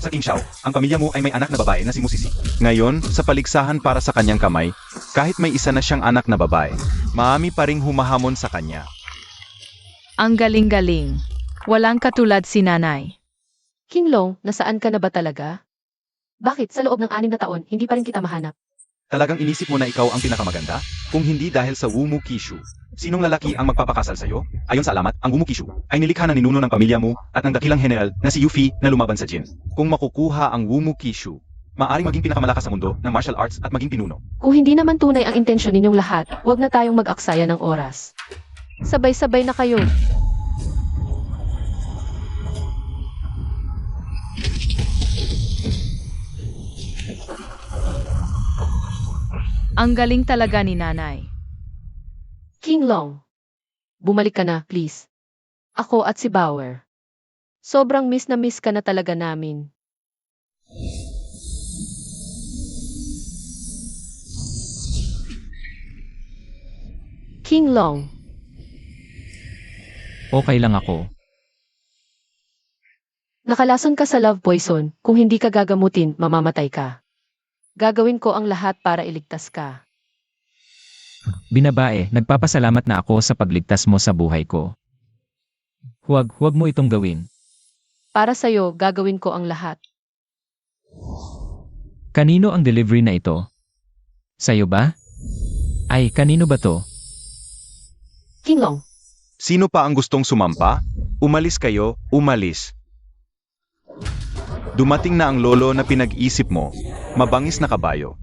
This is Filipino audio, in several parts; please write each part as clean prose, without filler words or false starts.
Sa King Xiao, ang pamilya mo ay may anak na babae na si Musisi. Ngayon, sa paligsahan para sa kanyang kamay, kahit may isa na siyang anak na babae, maami pa ring humahamon sa kanya. Ang galing-galing. Walang katulad si nanay. King Long, nasaan ka na ba talaga? Bakit sa loob ng 6 na taon, hindi pa rin kita mahanap? Talagang inisip mo na ikaw ang pinakamaganda? Kung hindi dahil sa Wu Mu Kishu. Sinong lalaki ang magpapakasal sa'yo? Ayon sa alamat, ang Wu Mu Kishu ay nilikha ng ninuno ng pamilya mo at ng dakilang general na si Yu Fi na lumaban sa Jin. Kung makukuha ang Wu Mu Kishu, maaring maging pinakamalakas sa mundo ng martial arts at maging pinuno. Kung hindi naman tunay ang intensyon ninyong lahat, huwag na tayong mag-aksaya ng oras. Sabay-sabay na kayo. Ang galing talaga ni nanay. King Long, bumalik ka na, please. Ako at si Bauer. Sobrang miss na miss ka na talaga namin. King Long, Okay lang ako. nakalason ka sa love poison. Kung hindi ka gagamutin, mamamatay ka. Gagawin ko ang lahat para iligtas ka. Binabae, nagpapasalamat na ako sa pagligtas mo sa buhay ko. Huwag mo itong gawin. Para sa'yo, gagawin ko ang lahat. Kanino ang delivery na ito? Sa'yo ba? Ay, kanino ba to? King Long, Sino pa ang gustong sumampa? Umalis kayo, umalis. Dumating na ang lolo na pinag-isip mo, mabangis na kabayo.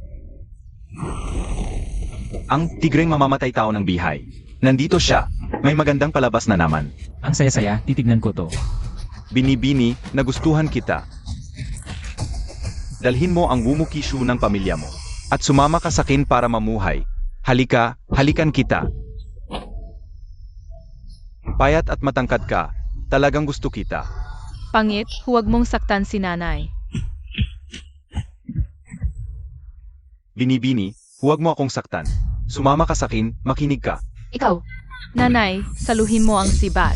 Ang tigreng mamamatay tao ng bihay. Nandito siya, may magandang palabas na naman. Ang saya-saya, titignan ko to. Binibini, nagustuhan kita. Dalhin mo ang Wu Mu Kishu ng pamilya mo. At sumama ka sa akin para mamuhay. Halika, halikan kita. Payat at matangkad ka, talagang gusto kita. Pangit, huwag mong saktan si nanay. Binibini, huwag mo akong saktan. Sumama ka sa akin, makinig ka. ikaw, Nanay, saluhin mo ang sibat.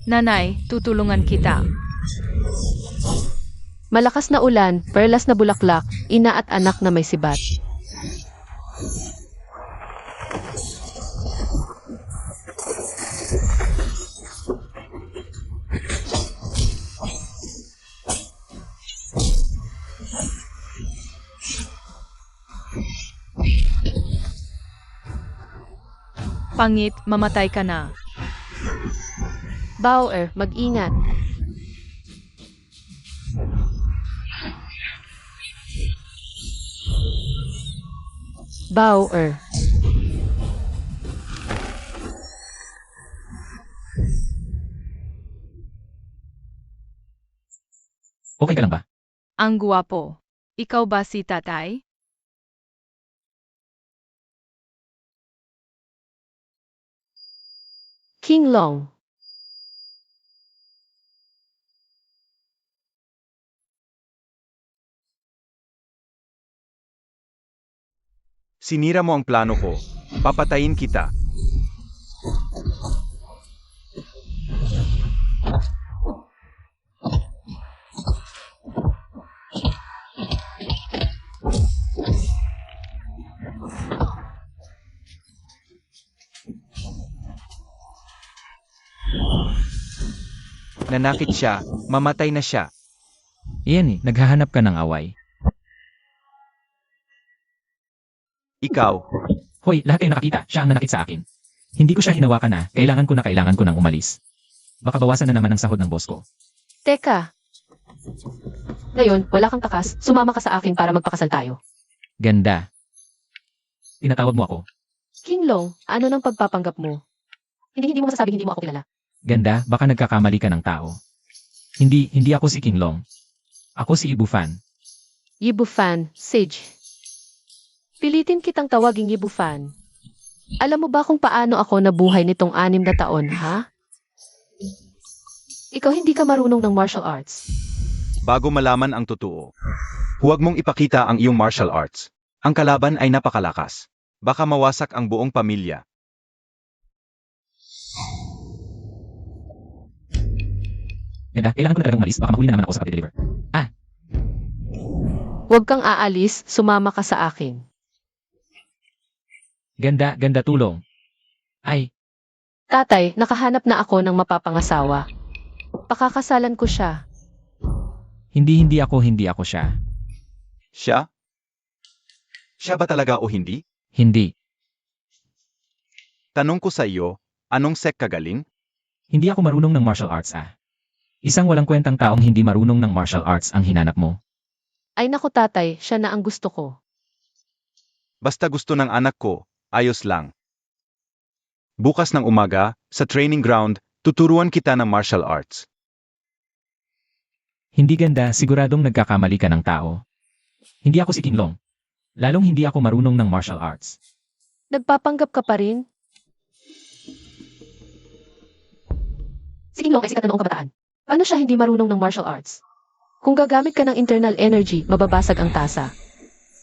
Nanay, tutulungan kita. malakas na ulan, perlas na bulaklak, ina at anak na may sibat. Pangit, mamatay ka na. Bauer, mag-ingat. Bauer, Okay ka lang ba? Ang guwapo. Ikaw ba si tatay? King Long, Sinira mo ang plano ko. Papatayin kita. Nanakit siya, mamatay na siya. Iyan naghahanap ka ng away. Ikaw, Hoy, lahat kayo nakakita, siya ang nanakit sa akin. Hindi ko siya hinawakan na, kailangan ko nang umalis. Baka bawasan na naman ang sahod ng boss ko. teka. Ngayon, wala kang takas, sumama ka sa akin para magpakasal tayo. Ganda. Tinatawag mo ako. King Long, ano nang pagpapanggap mo? Hindi mo masasabing hindi mo ako kilala. Ganda, baka nagkakamali ka ng tao. Hindi ako si King Long. Ako si Ibu Fan. Yibu Fan, Sage. Pilitin kitang tawaging Yibu Fan. Alam mo ba kung paano ako nabuhay nitong 6 na taon, ha? Ikaw hindi ka marunong ng martial arts. bago malaman ang totoo, huwag mong ipakita ang iyong martial arts. Ang kalaban ay napakalakas. Baka mawasak ang buong pamilya. Ganda, kailangan ko na talagang umalis, baka mahuli na naman ako sa pag-deliver. Huwag kang aalis, sumama ka sa akin. Ganda, ganda tulong. Ay, Tatay, nakahanap na ako ng mapapangasawa. Pakakasalan ko siya. hindi ako siya. Siya? Siya ba talaga o hindi? Hindi. Tanong ko sa iyo, anong sek ka galing? Hindi ako marunong ng martial arts Isang walang kwentang taong hindi marunong ng martial arts ang hinanap mo. Ay naku tatay, siya na ang gusto ko. Basta gusto ng anak ko, ayos lang. Bukas ng umaga, sa training ground, tuturuan kita ng martial arts. Hindi ganda, siguradong nagkakamali ka ng tao. Hindi ako si Kinlong. Lalong hindi ako marunong ng martial arts. Nagpapanggap ka pa rin? Si Kinglong ay sikat na noong kabataan. Paano siya hindi marunong ng martial arts? Kung gagamit ka ng internal energy, mababasag ang tasa.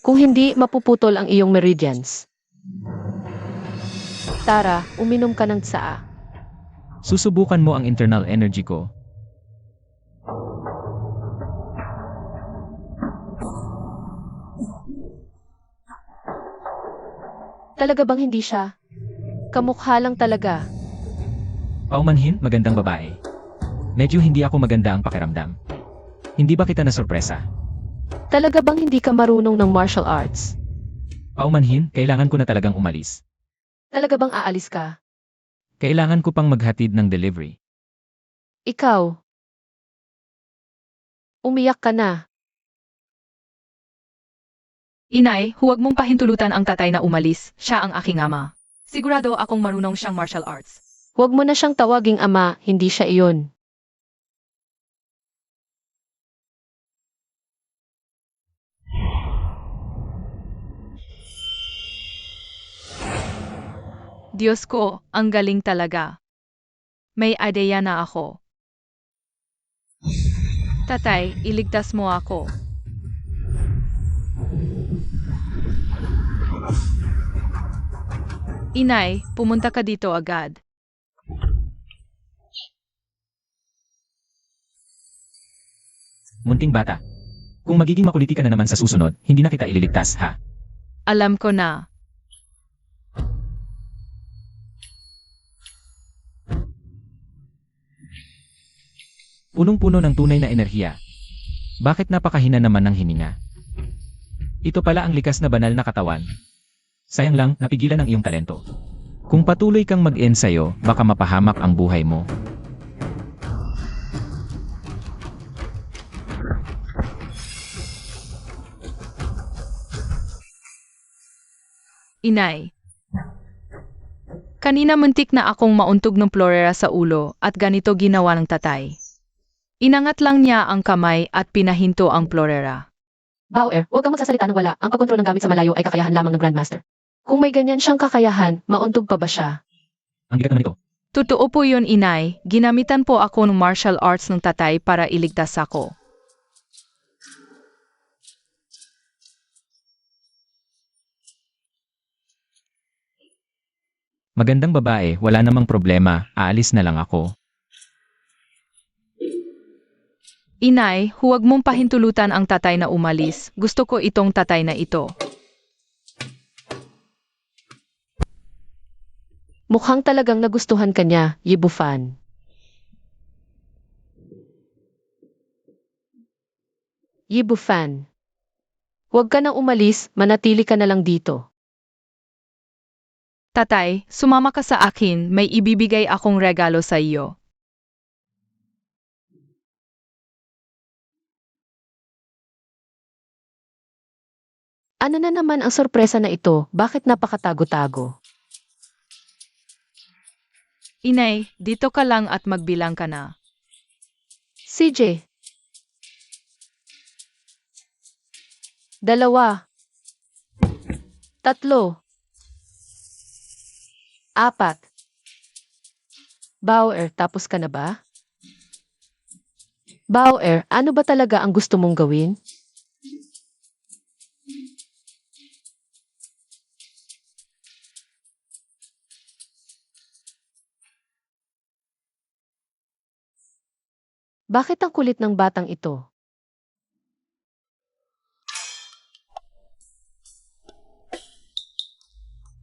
Kung hindi, mapuputol ang iyong meridians. Tara, uminom ka ng tsaa. Susubukan mo ang internal energy ko. Talaga bang hindi siya? Kamukha lang talaga. Paumanhin, magandang babae. Medyo hindi ako maganda ang pakiramdam. Hindi ba kita nasurpresa? Talaga bang hindi ka marunong ng martial arts? Paumanhin, kailangan ko na talagang umalis. Talaga bang aalis ka? Kailangan ko pang maghatid ng delivery. Ikaw. Umiyak ka na. Inay, huwag mong pahintulutan ang tatay na umalis. Siya ang aking ama. Sigurado akong marunong siyang martial arts. Huwag mo na siyang tawaging ama, hindi siya iyon. Diyos ko, ang galing talaga. May ideya na ako. Tatay, iligtas mo ako. Inay, pumunta ka dito agad. Munting bata. Kung magiging makuliti ka na naman sa susunod, hindi na kita ililigtas, ha? Alam ko na. Punong-puno ng tunay na enerhiya. Bakit napakahina naman ng hininga? Ito pala ang likas na banal na katawan. Sayang lang, napigilan ang iyong talento. Kung patuloy kang mag-ensayo, baka mapahamak ang buhay mo. Inay. Kanina muntik na akong mauntog ng florera sa ulo at ganito ginawa ng tatay. Inangat lang niya ang kamay at pinahinto ang florera. Bauer, huwag kang magsasalita ng wala. Ang pagkontrol ng gamit sa malayo ay kakayahan lamang ng Grandmaster. Kung may ganyan siyang kakayahan, mauntog pa ba siya? Ang bigat naman ito. Totoo po yun, Inay. Ginamitan po ako ng martial arts ng tatay para iligtas ako. Magandang babae, wala namang problema, aalis na lang ako. Inay, huwag mong pahintulutan ang tatay na umalis. Gusto ko itong tatay na ito. Mukhang talagang nagustuhan ka niya, Yibufan. Yibufan. Huwag ka nang umalis, manatili ka na lang dito. Tatay, sumama ka sa akin, may ibibigay akong regalo sa iyo. Ano na naman ang sorpresa na ito? Bakit napakatago-tago? Inay, dito ka lang at magbilang ka na. CJ. 2. 3. 4. Bauer, tapos ka na ba? Bauer, ano ba talaga ang gusto mong gawin? Bakit ang kulit ng batang ito?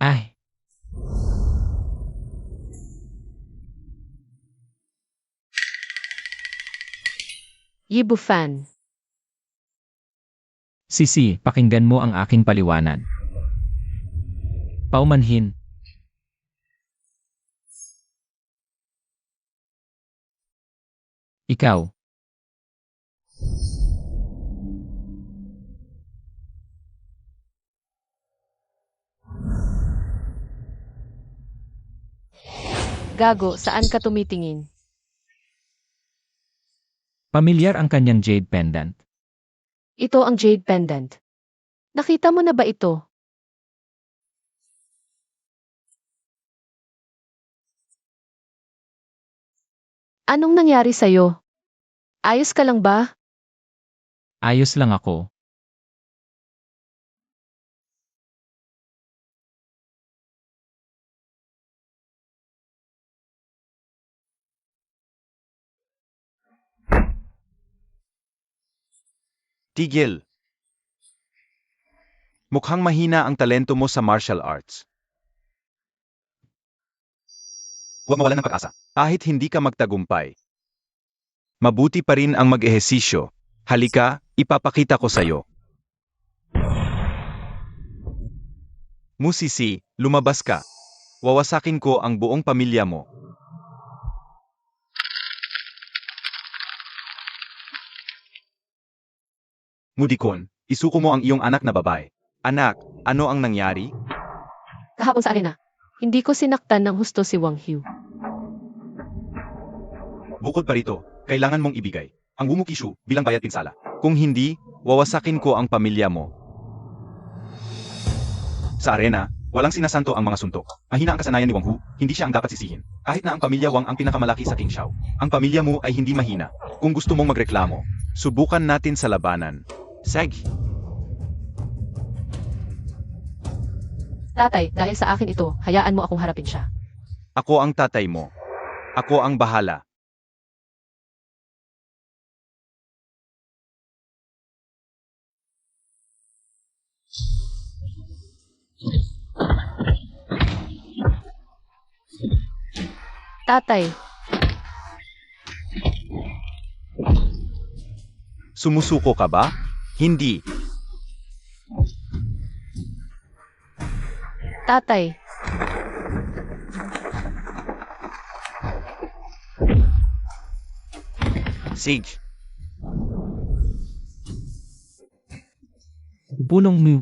Ay, Yibu Fan. Sisi, pakinggan mo ang aking paliwanag. Paumanhin. Ikaw. Gago, saan ka tumitingin? Pamilyar ang kanyang jade pendant. Ito ang Jade Pendant. Nakita mo na ba ito? Anong nangyari sa'yo? Ayos ka lang ba? Ayos lang ako. Tigil. Mukhang mahina ang talento mo sa martial arts. Huwag mawalan ng pag-asa. Kahit hindi ka magtagumpay. Mabuti pa rin ang mag-ehesisyo. Halika, ipapakita ko sa'yo. Musisi, lumabas ka. Wawasakin ko ang buong pamilya mo. Mudikon, isuko mo ang iyong anak na babae. Anak, ano ang nangyari? Kahapon sa arena. Hindi ko sinaktan ng husto si Wang Hu. Bukod pa rito, kailangan mong ibigay ang Wumukishu bilang bayad pinsala. Kung hindi, wawasakin ko ang pamilya mo. Sa arena, walang sinasanto ang mga suntok. Mahina ang kasanayan ni Wang Hu, hindi siya ang dapat sisihin. Kahit na ang pamilya Wang ang pinakamalaki sa King Shao. Ang pamilya mo ay hindi mahina. Kung gusto mong magreklamo, subukan natin sa labanan. Seg. Tatay, dahil sa akin ito, hayaan mo akong harapin siya. Ako ang tatay mo. Ako ang bahala. Tatay, Sumusuko ka ba? Hindi. tatay, Sage. Punong mu.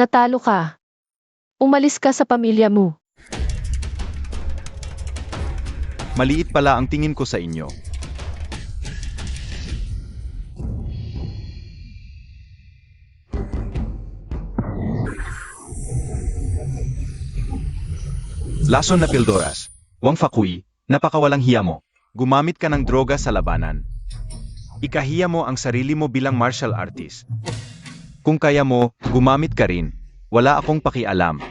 natalo ka. Umalis ka sa pamilya mo. Maliit pala ang tingin ko sa inyo. Lason na Pildoras. Wang Fakui, napakawalang hiya mo. Gumamit ka ng droga sa labanan. Ikahiya mo ang sarili mo bilang martial artist. Kung kaya mo, gumamit ka rin. Wala akong pakialam.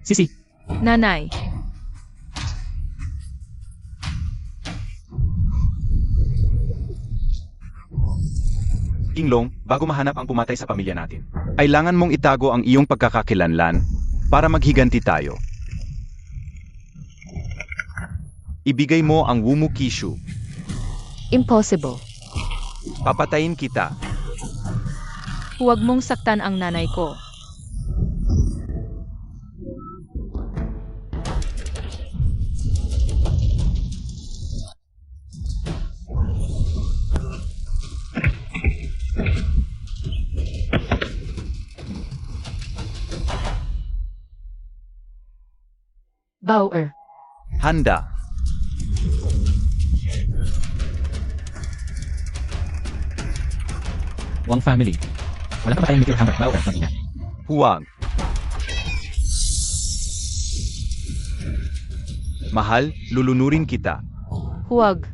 Sisi, Nanay, Kinglong, bago mahanap ang pumatay sa pamilya natin, kailangan mong itago ang iyong pagkakakilanlan para maghiganti tayo. Ibigay mo ang Wumukishu. Impossible. Papatayin kita. huwag mong saktan ang nanay ko. Bauer. Handa. Wang family. Wala ka ba tayong meteor hammer, Bauer, ng ina? Huwag. Mahal, lulunurin kita. Huwag.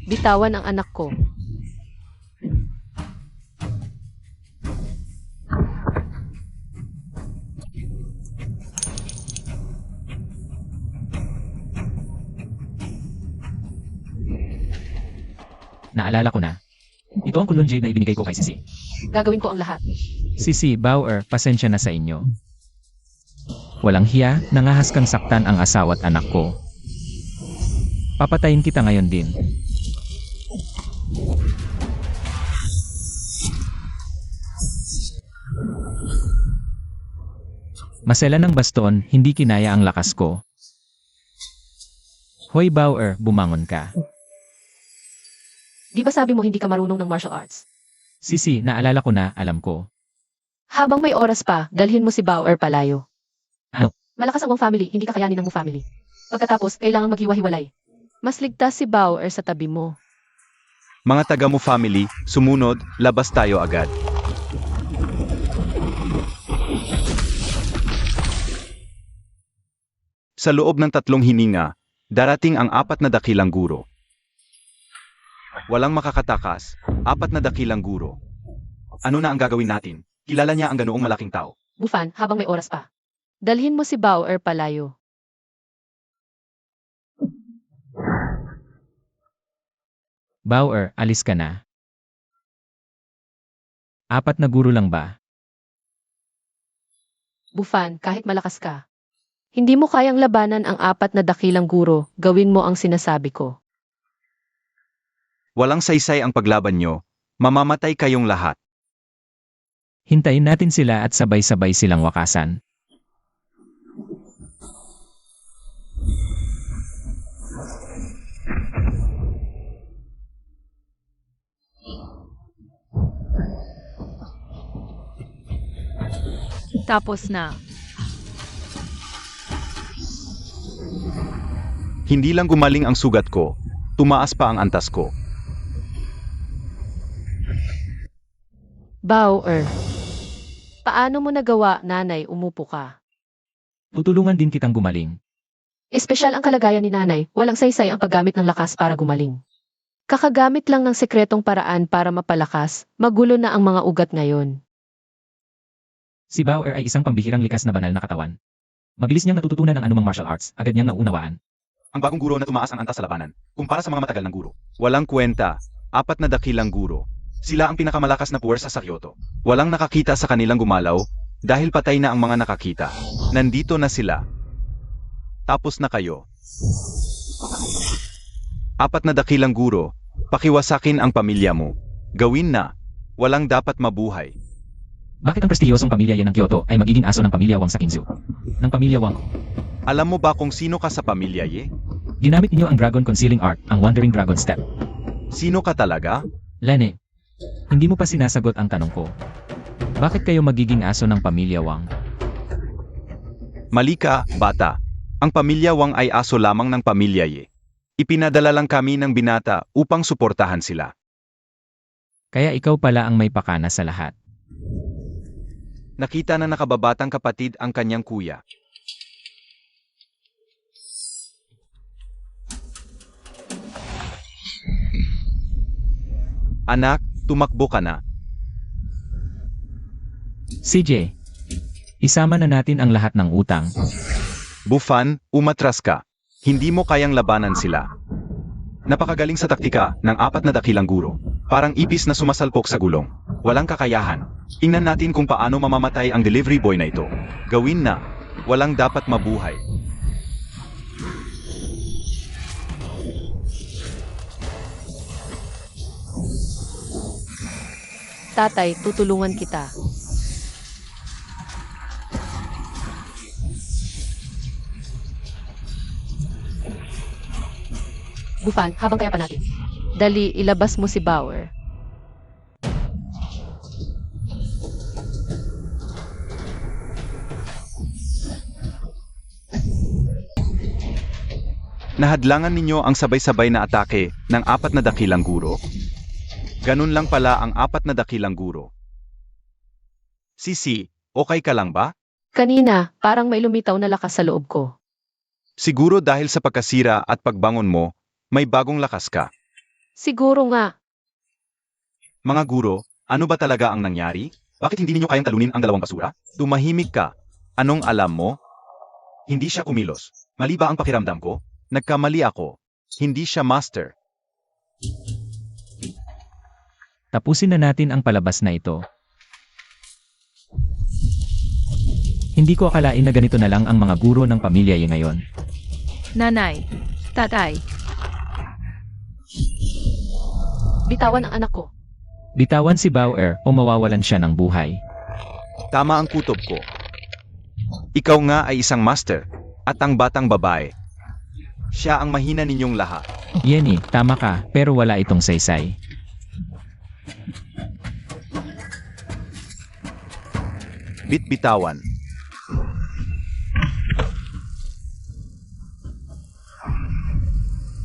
Bitawan ang anak ko. Naalala ko na. Ito ang kulon jade na ibinigay ko kay Sisi. Gagawin ko ang lahat. Sisi, Bauer, pasensya na sa inyo. Walang hiya, nangahas kang saktan ang asawa at anak ko. Papatayin kita ngayon din. Masela ng baston, hindi kinaya ang lakas ko. Hoy Bauer, bumangon ka. Di ba sabi mo hindi ka marunong ng martial arts? Sisi, naalala ko na, alam ko. Habang may oras pa, dalhin mo si Bauer palayo. Ano? Malakas ang Wong family, hindi kakayanin ng Wu family. Pagkatapos, kailangan maghiwa-hiwalay. Mas ligtas si Bauer sa tabi mo. Mga taga mo family, sumunod, labas tayo agad. Sa loob ng 3 hininga, darating ang 4 na dakilang guro. Walang makakatakas, 4 na dakilang guro. Ano na ang gagawin natin? Kilala niya ang ganoong malaking tao. Bufan, habang may oras pa. Dalhin mo si Bauer palayo. Bauer, alis ka na. 4 na guro lang ba? Bufan, kahit malakas ka. Hindi mo kayang labanan ang 4 na dakilang guro, gawin mo ang sinasabi ko. Walang saysay ang paglaban nyo, mamamatay kayong lahat. Hintayin natin sila at sabay-sabay silang wakasan. Tapos na. Hindi lang gumaling ang sugat ko, tumaas pa ang antas ko. Bauer. Paano mo nagawa, nanay, umupo ka? Tutulungan din kitang gumaling. Espesyal ang kalagayan ni nanay, walang saysay ang paggamit ng lakas para gumaling. Kakagamit lang ng sekretong paraan para mapalakas, magulo na ang mga ugat ngayon. Si Bauer ay isang pambihirang likas na banal na katawan. Mabilis niyang natututunan ng anumang martial arts, agad niyang naunawaan. Ang bagong guro na tumaas ang antas sa labanan, kumpara sa mga matagal ng guro. Walang kwenta, 4 na dakilang guro. Sila ang pinakamalakas na puwersa sa Kyoto. Walang nakakita sa kanilang gumalaw, dahil patay na ang mga nakakita. Nandito na sila. Tapos na kayo. 4 na dakilang guro, pakiwasakin ang pamilya mo. Gawin na. Walang dapat mabuhay. Bakit ang prestihiyosong pamilya yan ng Kyoto ay magiging aso ng pamilya Wang sa Kinzu? Ng pamilya Wang. Alam mo ba kung sino ka sa pamilya ye? Ginamit niyo ang Dragon Concealing Art, ang Wandering Dragon Step. Sino ka talaga? Lene, hindi mo pa sinasagot ang tanong ko. Bakit kayo magiging aso ng pamilya Wang? Mali ka, bata. Ang pamilya Wang ay aso lamang ng pamilya ye. Ipinadala lang kami ng binata upang suportahan sila. Kaya ikaw pala ang may pakana sa lahat. Nakita na nakababatang kapatid ang kanyang kuya. Anak, tumakbo ka na. CJ, isama na natin ang lahat ng utang. Bufan, umatras ka. Hindi mo kayang labanan sila. Napakagaling sa taktika ng 4 na dakilang guro. Parang ipis na sumasalpok sa gulong. Walang kakayahan. Tingnan natin kung paano mamamatay ang delivery boy na ito. Gawin na. Walang dapat mabuhay. Tatay, tutulungan kita. Bufan, habang kaya pa natin. Dali, ilabas mo si Bauer. Nahadlangan ninyo ang sabay-sabay na atake ng 4 na dakilang guro? Ganun lang pala ang 4 na dakilang guro. Sisi, okay ka lang ba? Kanina, parang may lumitaw na lakas sa loob ko. Siguro dahil sa pagkasira at pagbangon mo, may bagong lakas ka. Siguro nga. Mga guro, ano ba talaga ang nangyari? Bakit hindi ninyo kayang talunin ang 2 basura? Tumahimik ka. Anong alam mo? Hindi siya kumilos. Mali ba ang pakiramdam ko? Nagkamali ako. Hindi siya master. Tapusin na natin ang palabas na ito. Hindi ko akalain na ganito na lang ang mga guro ng pamilya yung ngayon. Nanay, tatay, Bitawan ang anak ko. Bitawan si Bauer o mawawalan siya ng buhay. Tama ang kutob ko. Ikaw nga ay isang master, at ang batang babae. Siya ang mahina ninyong lahat. Yenny, tama ka, pero wala itong saysay. Bitbitawan.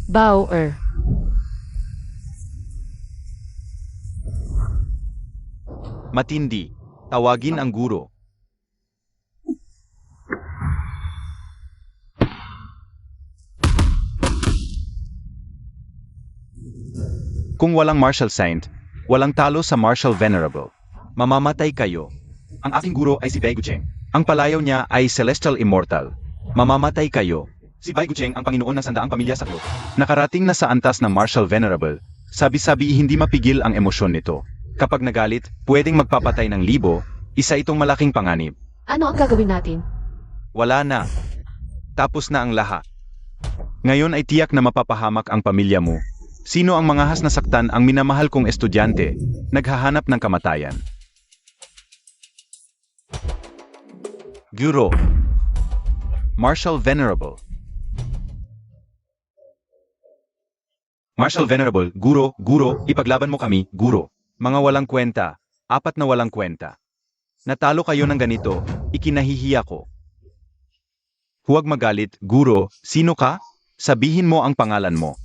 Bauer. Matindi. Tawagin ang guro. Kung walang Martial Saint, walang talo sa Martial Venerable. Mamamatay kayo. Ang aking guro ay si Bai Gucheng. Ang palayaw niya ay Celestial Immortal. Mamamatay kayo. Si Bai Gucheng ang Panginoon ng sandaang pamilya sa globe. Nakarating na sa antas ng Martial Venerable. Sabi-sabi hindi mapigil ang emosyon nito. Kapag nagalit, pwedeng magpapatay ng 1,000, isa itong malaking panganib. Ano ang gagawin natin? Wala na. Tapos na ang lahat. Ngayon ay tiyak na mapapahamak ang pamilya mo. Sino ang mga nasaktan ang minamahal kong estudyante, naghahanap ng kamatayan? Guro. Martial Venerable. Martial Venerable, guro, ipaglaban mo kami, guro. Mga walang kwenta, 4 na walang kwenta. Natalo kayo ng ganito, ikinahihiya ko. Huwag magalit, guro, sino ka? Sabihin mo ang pangalan mo.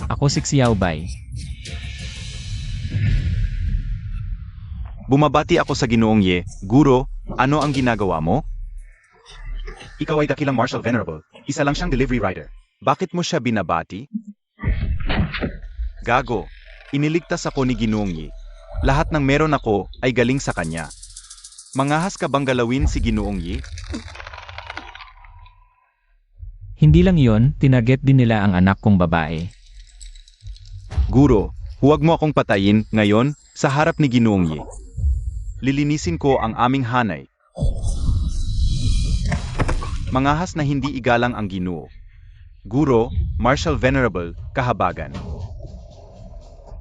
Ako si Xiao Bai. Bumabati ako sa Ginoong Ye, guro, ano ang ginagawa mo? Ikaw ay dakilang Martial Venerable, isa lang siyang delivery rider. Bakit mo siya binabati? Gago, iniligtas ako ni Ginoong Ye. Lahat ng meron ako ay galing sa kanya. Mangahas ka bang galawin si Ginoong Ye? Hindi lang yon, tinarget din nila ang anak kong babae. Guro, huwag mo akong patayin ngayon sa harap ni Ginoong Ye. Lilinisin ko ang aming hanay. Mangahas na hindi igalang ang Ginoo. Guro, Martial Venerable, kahabagan.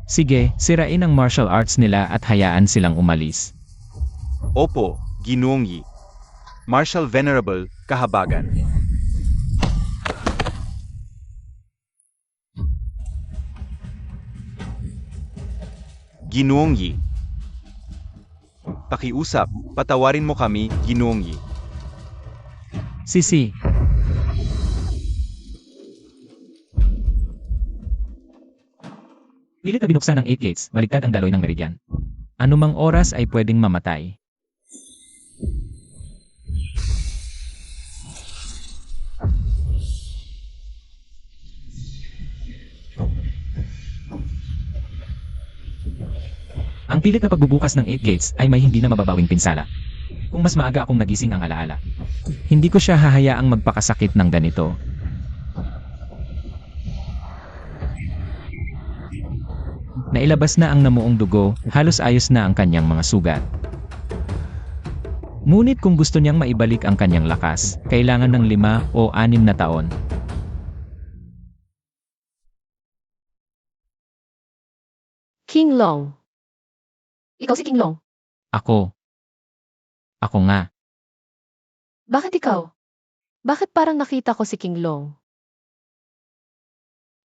Sige, sirain ang martial arts nila at hayaan silang umalis. Opo, Ginoong Ye. Martial Venerable, kahabagan. Ginoong Ye. Pakiusap, patawarin mo kami, Ginoong Ye. Sisi. Pilit na binuksan ng 8 gates, baliktad ang daloy ng meridian. Anumang oras ay pwedeng mamatay. Ang pilit na pagbubukas ng 8 gates ay may hindi na mababawing pinsala. Kung mas maaga akong nagising ang alaala, hindi ko siya hahayaang magpakasakit ng ganito. Nailabas na ang namuong dugo, halos ayos na ang kanyang mga sugat. Ngunit kung gusto niyang maibalik ang kanyang lakas, kailangan ng 5 o 6 na taon. King Long. Ikaw si King Long. Ako. Ako nga. Bakit ikaw? Bakit parang nakita ko si King Long?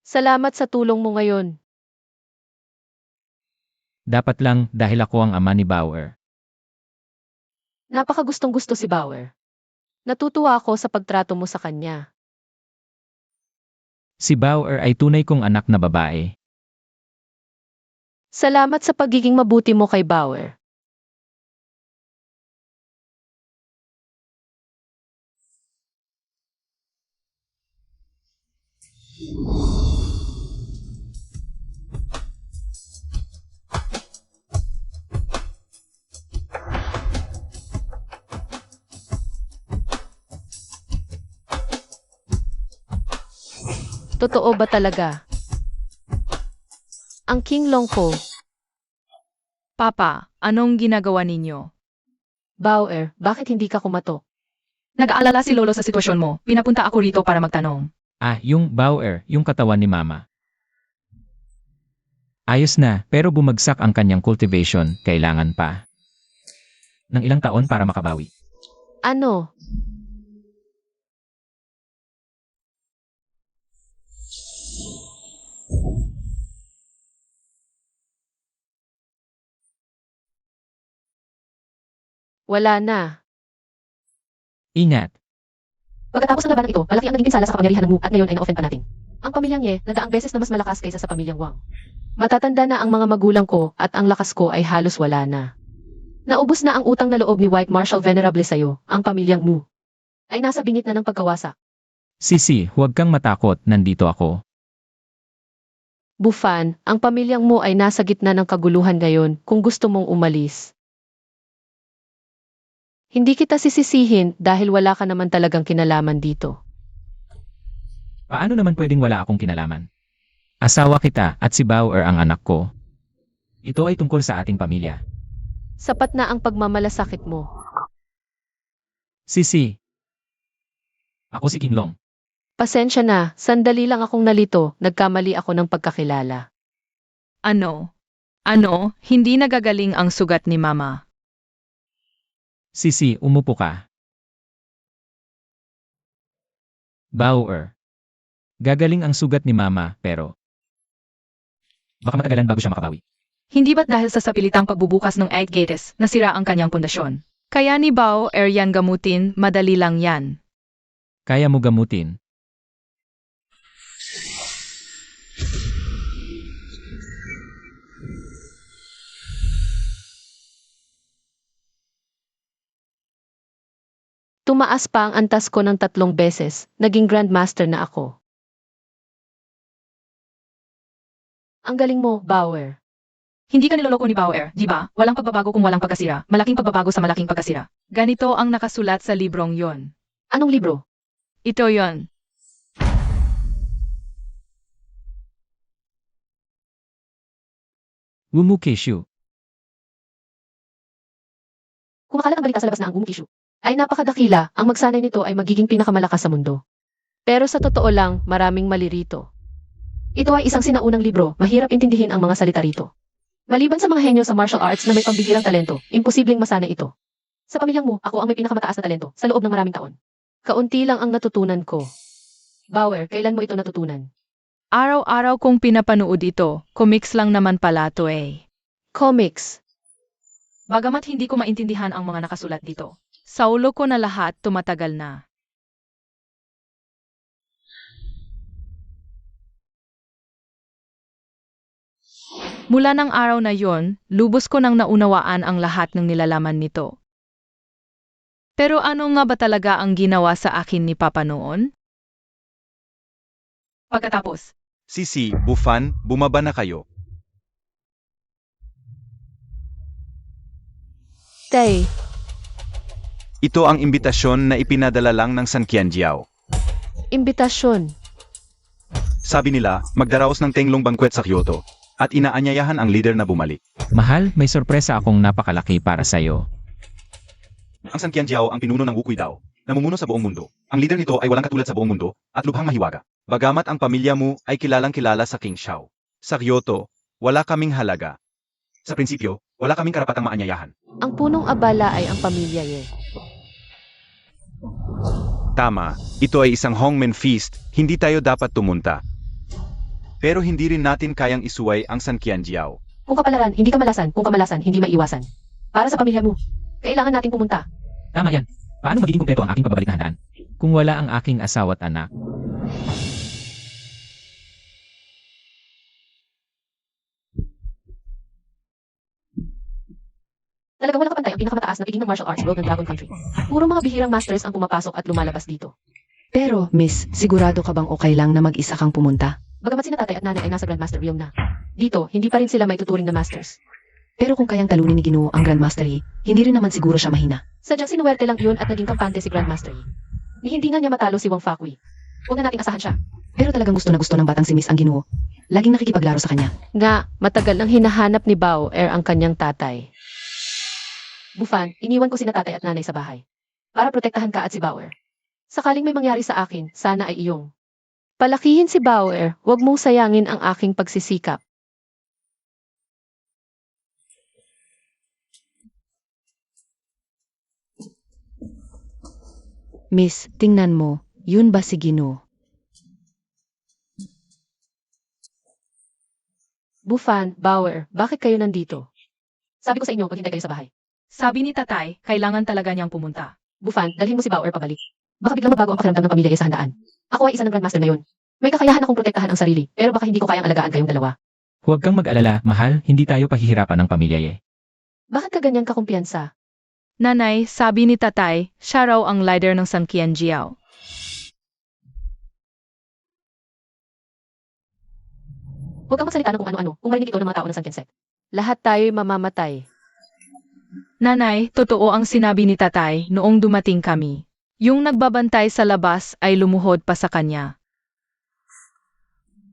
Salamat sa tulong mo ngayon. Dapat lang dahil ako ang ama ni Bauer. Napakagustong-gusto si Bauer. Natutuwa ako sa pagtrato mo sa kanya. Si Bauer ay tunay kong anak na babae. Salamat sa pagiging mabuti mo kay Bauer. Totoo ba talaga? Ang King Long ko, Papa, anong ginagawa ninyo? Bauer, bakit hindi ka kumatok? Nag-aalala si Lolo sa sitwasyon mo. Pinapunta ako rito para magtanong. Ah, yung Bauer, yung katawan ni Mama. Ayos na, pero bumagsak ang kanyang cultivation, kailangan pa ng ilang taon para makabawi. Ano? Wala na. Ingat. Pagkatapos ng laban ito, malaki ang naging pinsala sa kapangyarihan ng Wu at ngayon ay na-offend pa natin. Ang pamilyang Ye, nagaang beses na mas malakas kaysa sa pamilyang Wang. Matatanda na ang mga magulang ko at ang lakas ko ay halos wala na. Naubos na ang utang na loob ni White Marshal Venerable sa'yo, ang pamilyang Mu. Ay nasa bingit na ng pagkawasak. Sisi, huwag kang matakot, nandito ako. Bufan, ang pamilyang Mu ay nasa gitna ng kaguluhan ngayon kung gusto mong umalis. Hindi kita sisisihin dahil wala ka naman talagang kinalaman dito. Paano naman pwedeng wala akong kinalaman? Asawa kita at si Bauer ang anak ko. Ito ay tungkol sa ating pamilya. Sapat na ang pagmamalasakit mo. Sisi. Ako si King Long. Pasensya na, sandali lang akong nalito, nagkamali ako ng pagkakilala. Ano? Ano? Hindi nagagaling ang sugat ni Mama. Sisi, umupo ka. Bauer. Gagaling ang sugat ni Mama, pero baka matagalan bago siya makabawi. Hindi ba't dahil sa sapilitang pagbubukas ng egg gates, nasira ang kanyang pundasyon? Kaya ni Bao yan gamutin, madali lang yan. Kaya mo gamutin. Tumaas pa ang antas ko ng 3 beses, naging Grandmaster na ako. Ang galing mo, Bauer. Hindi ka niloloko ni Bauer, di ba? Walang pagbabago kung walang pagkasira. Malaking pagbabago sa malaking pagkasira. Ganito ang nakasulat sa librong yon. Anong libro? Ito yon. Wumu Keishu. Kumakalat ang balita sa labas na ang Umukishu ay napakadakila, ang magsanay nito ay magiging pinakamalakas sa mundo. Pero sa totoo lang, maraming mali rito. Ito ay isang sinaunang libro, mahirap intindihin ang mga salita rito. Maliban sa mga henyo sa martial arts na may pambihirang talento, imposibleng masanay ito. Sa pamilyang Mu, ako ang may pinakamataas na talento sa loob ng maraming taon. Kaunti lang ang natutunan ko. Bauer, kailan mo ito natutunan? Araw-araw kong pinapanood ito, comics lang naman pala to eh. Comics. Bagamat hindi ko maintindihan ang mga nakasulat dito. Sa ulo ko na lahat tumatagal na. Mula ng araw na yon, lubos ko nang naunawaan ang lahat ng nilalaman nito. Pero ano nga ba talaga ang ginawa sa akin ni Papa noon? Pagkatapos, Sisi, Bufan, bumaba na kayo. Tay, Ito ang imbitasyon na ipinadala lang ng San Qianjiao. imbitasyon. Sabi nila, magdaraos ng tenglong bangkwet sa Kyoto, at inaanyayahan ang leader na bumalik. Mahal, may sorpresa akong napakalaki para sa'yo. Ang San Qianjiao ang pinuno ng Wukui Dao, namumuno sa buong mundo. Ang leader nito ay walang katulad sa buong mundo, at lubhang mahiwaga. Bagamat ang pamilya mo ay kilalang-kilala sa King Shao. Sa Kyoto, wala kaming halaga. Sa prinsipyo, wala kaming karapatang maanyayahan. Ang punong abala ay ang pamilya Ye. Tama, ito ay isang Hongmen feast, hindi tayo dapat tumunta. Pero hindi rin natin kayang isuway ang San Qianjiao. Kung kapalaran, hindi kamalasan. Kung kamalasan, hindi maiiwasan. Para sa pamilya mo, kailangan nating pumunta. Tama yan. Paano magiging kumpleto ang aking pagbabalik na handaan? Kung wala ang aking asawa at anak. Talagang walang kapantay ang pinakamataas na piging ng martial arts world ng Dragon Country. Puro mga bihirang masters ang pumapasok at lumalabas dito. Pero, miss, sigurado ka bang okay lang na mag-isa kang pumunta? Bagamat sina tatay at nanay ay nasa Grandmaster realm na. Dito, hindi pa rin sila may tuturing na masters. Pero kung kayang talunin ni Ginoo ang Grandmaster Yi, hindi rin naman siguro siya mahina. Sadyang sinuwerte lang yun at naging kampante si Grandmaster Yi. Ni hindi nga niya matalo si Wang Fakui. Huwag na nating asahan siya. Pero talagang gusto na gusto ng batang si Miss ang Ginoo. Laging nakikipaglaro sa kanya. Nga, matagal nang hinahanap ni Bao ang kanyang tatay. Bufan, iniwan ko sina tatay at nanay sa bahay. Para protektahan ka at si Bauer. Sakaling may mangyari sa akin, sana ay iyong. Palakihin si Bauer, huwag mong sayangin ang aking pagsisikap. Miss, tingnan mo, yun ba si Ginoo? Bufan, Bauer, bakit kayo nandito? Sabi ko sa inyo, maghintay kayo sa bahay. Sabi ni tatay, kailangan talaga niyang pumunta. Bufan, dalhin mo si Bauer pabalik. Baka biglang magbago ang pakiramdam ng pamilya sa handaan. Ako ay isa ng Grandmaster ngayon. May kakayahan akong protektahan ang sarili, pero baka hindi ko kayang alagaan kayong dalawa. Huwag kang mag-alala, mahal, hindi tayo pahihirapan ng pamilya Ye. Bakit ka ganyan kakumpiyansa? Nanay, sabi ni tatay, siya raw ang leader ng Sankian Jiao. Huwag kang magsalita ng kung ano-ano, kung marinig ito ng mga tao ng Sankenset. Lahat tayo'y mamamatay. Nanay, totoo ang sinabi ni tatay noong dumating kami. Yung nagbabantay sa labas ay lumuhod pa sa kanya.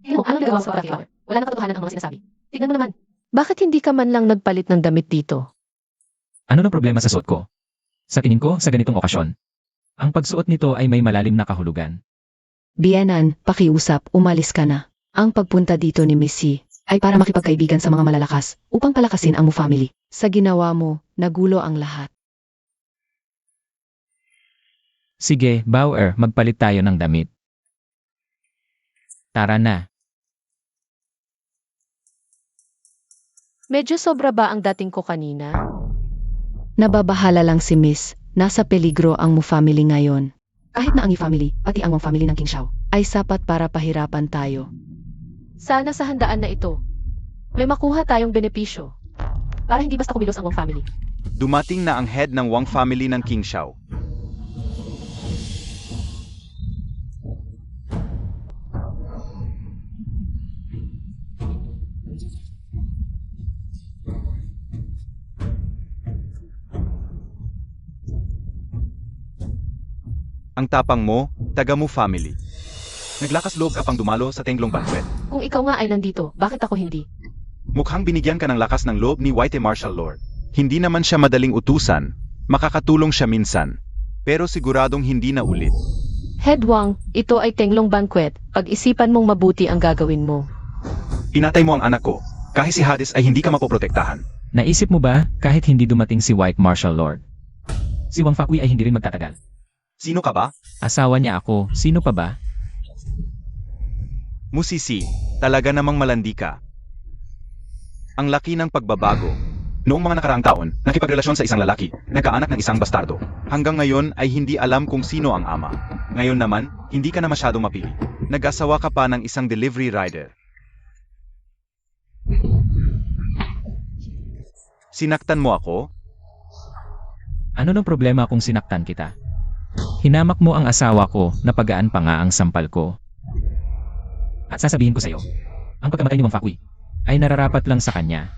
Ano nagawa mo sa Bauer? Wala nang katotohanan ang mga sinasabi. Tignan mo naman. Bakit hindi ka man lang nagpalit ng damit dito? Ano na problema sa suot ko? Sa tingin ko, sa ganitong okasyon. Ang pagsuot nito ay may malalim na kahulugan. Bianan, pakiusap, umalis ka na. Ang pagpunta dito ni Miss Yi ay para makipagkaibigan sa mga malalakas upang palakasin ang Mu family. Sa ginawa mo, nagulo ang lahat. Sige, Bauer, magpalit tayo ng damit. Tara na. Medyo sobra ba ang dating ko kanina? Nababahala lang si Miss, nasa peligro ang Mu family ngayon. Kahit na ang Yi family, pati ang Wang family ng King Shao, ay sapat para pahirapan tayo. Sana sa handaan na ito, may makuha tayong benepisyo. Para hindi basta kumilos ang Wang family. Dumating na ang head ng Wang family ng King Shao. Ang tapang mo, taga Mu family. Naglakas loob ka pang dumalo sa Tenglong Banquet. Kung ikaw nga ay nandito, bakit ako hindi? Mukhang binigyan ka ng lakas ng loob ni White Martial Lord. Hindi naman siya madaling utusan, makakatulong siya minsan. Pero siguradong hindi na ulit. Head Wang, ito ay Tenglong Banquet. Pag-isipan mong mabuti ang gagawin mo. Pinatay mo ang anak ko, kahit si Hades ay hindi ka mapoprotektahan. Naisip mo ba, kahit hindi dumating si White Martial Lord, si Wang Fakui ay hindi rin magtatagal? Sino ka ba? Asawa niya ako, sino pa ba? Musisi, talaga namang malandi ka. Ang laki ng pagbabago. Noong mga nakaraang taon, nakipagrelasyon sa isang lalaki, nagkaanak ng isang bastardo. Hanggang ngayon ay hindi alam kung sino ang ama. Ngayon naman, hindi ka na masyadong mapili. Nag-asawa ka pa ng isang delivery rider. Sinaktan mo ako? Ano ng problema kung sinaktan kita? Hinamak mo ang asawa ko, napagaan pa nga ang sampal ko. At sasabihin ko sa iyo, ang pagkamatay ni Wang Fakui ay nararapat lang sa kanya.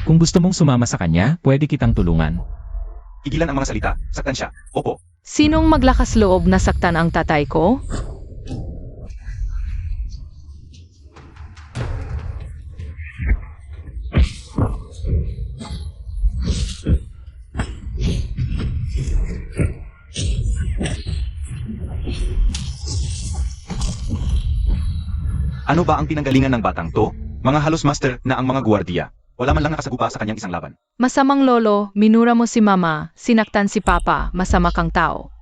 Kung gusto mong sumama sa kanya, pwede kitang tulungan. Igilan ang mga salita, saktan siya. Opo. Sinong maglakas loob na saktan ang tatay ko? Ano ba ang pinanggalingan ng batang to? Mga halos master na ang mga guwardiya. Wala man lang nakasagupa sa kanyang isang laban. Masamang lolo, minura mo si mama, sinaktan si papa, masama kang tao.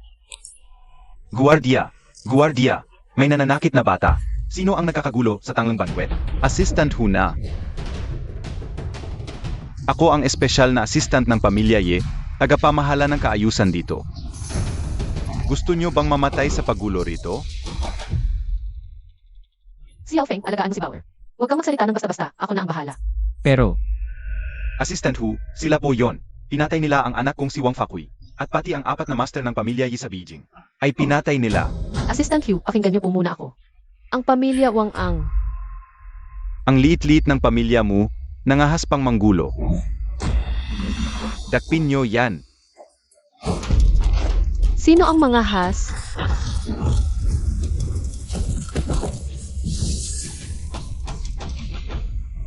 Guwardiya! Guwardiya! May nananakit na bata. Sino ang nagkakagulo sa Tanglong Banquet? Assistant Huna. Ako ang espesyal na assistant ng pamilya Ye, tagapamahala ng kaayusan dito. Gusto nyo bang mamatay sa pagulo rito? Si Yao Feng, alagaan mo si Bauer. Huwag kang magsalita ng basta-basta, ako na ang bahala. Pero, Assistant Hu, sila po yon. Pinatay nila ang anak kong si Wang Fakui, at pati ang 4 na master ng pamilya Yi sa Beijing. Ay pinatay nila. Assistant Hugh, pakinggan niyo po muna ako. Ang pamilya Wang Ang. Ang liit-liit ng pamilya mo, nangahas pang manggulo. Dakpin nyo yan. Sino ang mga has?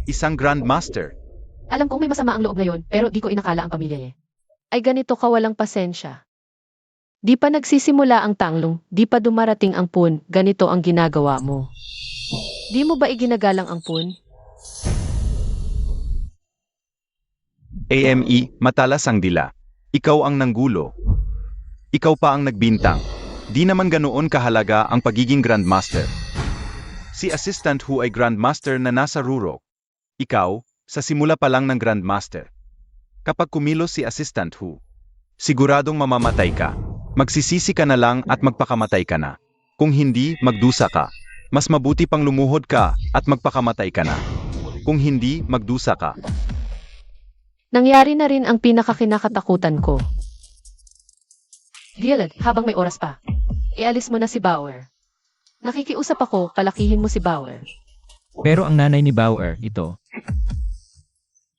Isang Grandmaster. Alam kong may masama ang loob ngayon, pero di ko inakala ang pamilya niya. Ay ganito ka walang pasensya. Di pa nagsisimula ang tanglong, di pa dumarating ang pun, ganito ang ginagawa mo. Di mo ba iginagalang ang pun? AME, matalas ang dila. Ikaw ang nanggulo. Ikaw pa ang nagbintang. Di naman ganoon kahalaga ang pagiging Grandmaster. Si Assistant Hu ay Grandmaster na nasa Rurok. Ikaw, sa simula pa lang ng Grandmaster. Kapag kumilos si Assistant Hu, siguradong mamamatay ka. Magsisisi ka na lang at magpakamatay ka na. Kung hindi, magdusa ka. Mas mabuti pang lumuhod ka at magpakamatay ka na. Kung hindi, magdusa ka. Nangyari na rin ang pinakakinakatakutan ko. Gilad, habang may oras pa, ialis mo na si Bauer. Nakikiusap ako, palakihin mo si Bauer. Pero ang nanay ni Bauer, ito.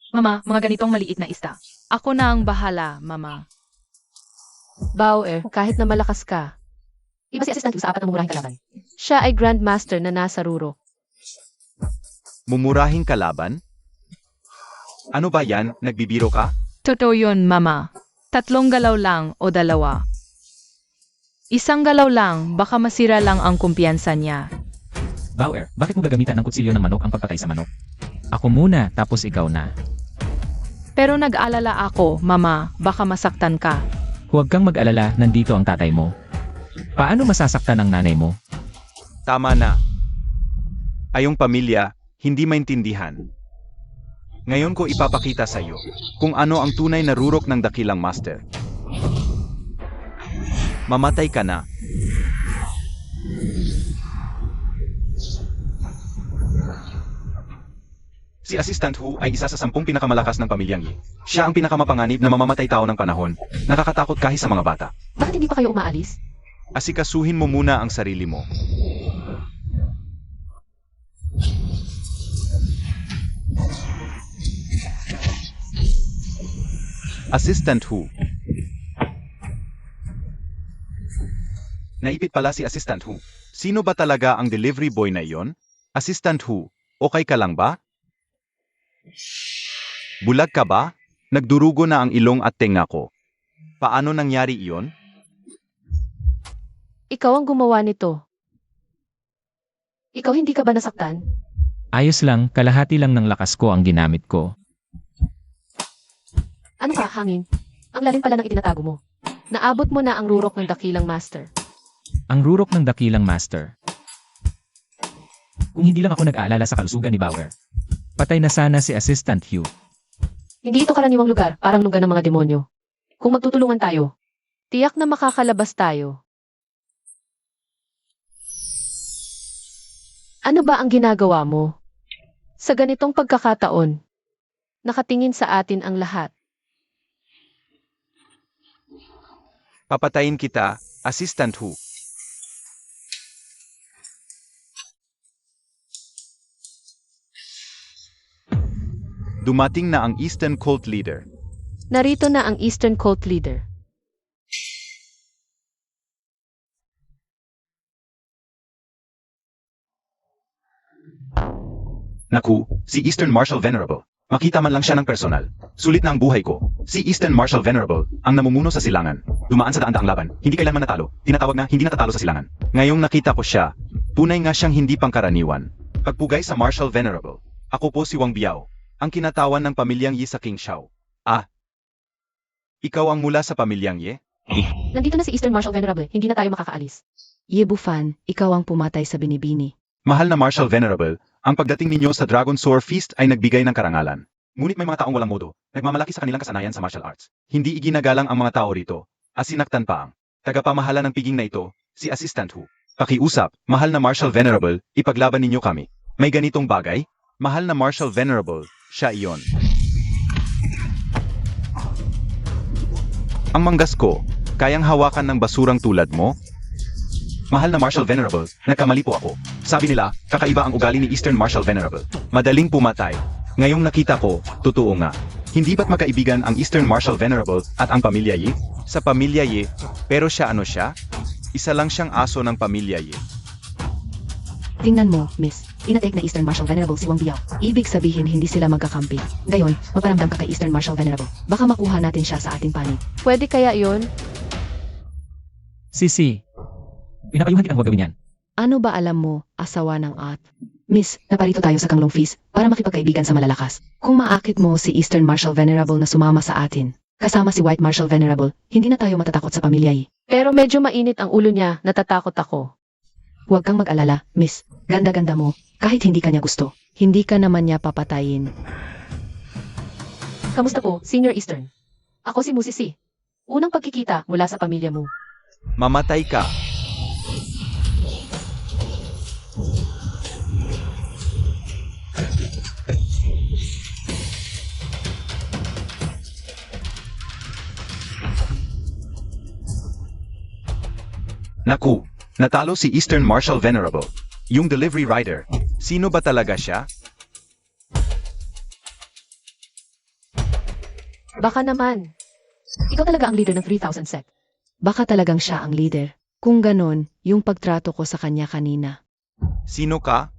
Mama, mga ganitong maliit na ista. Ako na ang bahala, Mama. Bauer, kahit na malakas ka. Iba si Assistant Hugh sa 4 na mumurahing kalaban. Siya ay Grandmaster na nasa Ruro. Mumurahing kalaban? Ano ba yan? Nagbibiro ka? Totoo yun, Mama. 3 galaw lang o 2. Isang galaw lang, baka masira lang ang kumpiyansa niya. Bauer, bakit mo gagamitan ng kutsilyo ng manok ang pagpatay sa manok? Ako muna, tapos ikaw na. Pero nag-alala ako, Mama, baka masaktan ka. Huwag kang mag-alala, nandito ang tatay mo. Paano masasaktan ang nanay mo? Tama na. Ayong pamilya, hindi maintindihan. Ngayon ko ipapakita sa iyo kung ano ang tunay na rurok ng dakilang master. Mamatay ka na. Si Assistant Hu ay isa sa 10 pinakamalakas ng pamilyang Yi. Siya ang pinakamapanganib na mamamatay tao ng panahon. Nakakatakot kahit sa mga bata. Bakit hindi pa kayo umaalis? Asikasuhin mo muna ang sarili mo. Assistant Hu. Naipit pala si Assistant Hu. Sino ba talaga ang delivery boy na iyon? Assistant Hu, okay ka lang ba? Bulag ka ba? Nagdurugo na ang ilong at tenga ko. Paano nangyari iyon? Ikaw ang gumawa nito. Ikaw hindi ka ba nasaktan? Ayos lang, kalahati lang ng lakas ko ang ginamit ko. Ano ka, hangin? Ang lalim pala ng itinatago mo. Naabot mo na ang rurok ng dakilang master. Ang rurok ng dakilang master. Kung hindi lang ako nag-aalala sa kalusugan ni Bauer, patay na sana si Assistant Hugh. Hindi ito karaniwang lugar, parang lugar ng mga demonyo. Kung magtutulungan tayo, tiyak na makakalabas tayo. Ano ba ang ginagawa mo? Sa ganitong pagkakataon, nakatingin sa atin ang lahat. Papatayin kita, Assistant Hu. Dumating na ang Eastern Cult Leader. Narito na ang Eastern Cult Leader. Naku, si Eastern Marshal Venerable. Makita man lang siya ng personal. Sulit na ang buhay ko. Si Eastern Marshal Venerable, ang namumuno sa silangan. Dumaan sa daan-daang laban, hindi kailanman natalo. Tinatawag na hindi natatalo sa silangan. Ngayong nakita ko siya, tunay nga siyang hindi pangkaraniwan. Pagpugay sa Marshal Venerable. Ako po si Wang Biao, ang kinatawan ng pamilyang Yi sa King Shao. Ah, ikaw ang mula sa pamilyang Yi? Nandito na si Eastern Marshal Venerable, hindi na tayo makakaalis. Ye Bufan, ikaw ang pumatay sa binibini. Mahal na Marshal Venerable, ang pagdating ninyo sa Dragon Sword Feast ay nagbigay ng karangalan. Ngunit may mga taong walang modo, nagmamalaki sa kanilang kasanayan sa martial arts. Hindi iginagalang ang mga tao rito, at sinaktan pa ang tagapamahala ng piging na ito, si Assistant Hu. Pakiusap, mahal na Marshal Venerable, ipaglaban ninyo kami. May ganitong bagay? Mahal na Marshal Venerable, siya iyon. Ang manggas ko, kayang hawakan ng basurang tulad mo? Mahal na Marshal Venerable, nagkamali po ako. Sabi nila, kakaiba ang ugali ni Eastern Marshal Venerable. Madaling pumatay. Ngayong nakita ko, totoo nga. Hindi ba't magkaibigan ang Eastern Marshal Venerable at ang pamilya Yi? Sa pamilya Yi, pero siya ano siya? Isa lang siyang aso ng pamilya Yi. Tingnan mo, Miss. Inatek na Eastern Marshal Venerable si Wang Biao. Ibig sabihin hindi sila magkakampi. Ngayon, magparamdam ka kay Eastern Marshal Venerable. Baka makuha natin siya sa ating panig. Pwede kaya yon? Sisi. Pinapayuhan kitang huwag gawin yan. Ano ba alam mo, asawa ng At? Miss, naparito tayo sa Kanglong Feast para makipagkaibigan sa malalakas. Kung maakit mo si Eastern Marshal Venerable na sumama sa atin, kasama si White Marshal Venerable, hindi na tayo matatakot sa pamilya Yi. Pero medyo mainit ang ulo niya, natatakot ako. Huwag kang mag-alala, Miss. Ganda-ganda mo, kahit hindi kanya gusto. Hindi ka naman niya papatayin. Kamusta po, Senior Eastern? Ako si Musisi. Unang pagkikita mula sa pamilya mo. Mamatay ka. Naku, natalo si Eastern Marshal Venerable. Yung delivery rider. Sino ba talaga siya? Baka naman. Ikaw talaga ang leader ng 3,000 sect. Baka talagang siya ang leader. Kung ganon, yung pagtrato ko sa kanya kanina. Sino ka?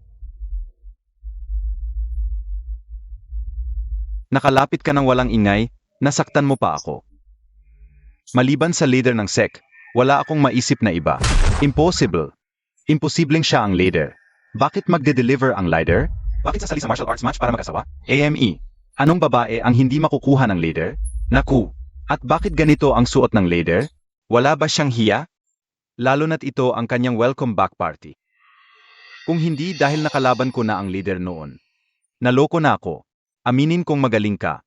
Nakalapit ka ng walang ingay, nasaktan mo pa ako. Maliban sa leader ng SEC, wala akong maisip na iba. Impossible. Imposibleng siya ang leader. Bakit magde-deliver ang leader? Bakit sasali sa martial arts match para mag-asawa? AME. Anong babae ang hindi makukuha ng leader? Naku. At bakit ganito ang suot ng leader? Wala ba siyang hiya? Lalo na't ito ang kanyang welcome back party. Kung hindi dahil nakalaban ko na ang leader noon. Naloko na ako. Aminin kong magaling ka.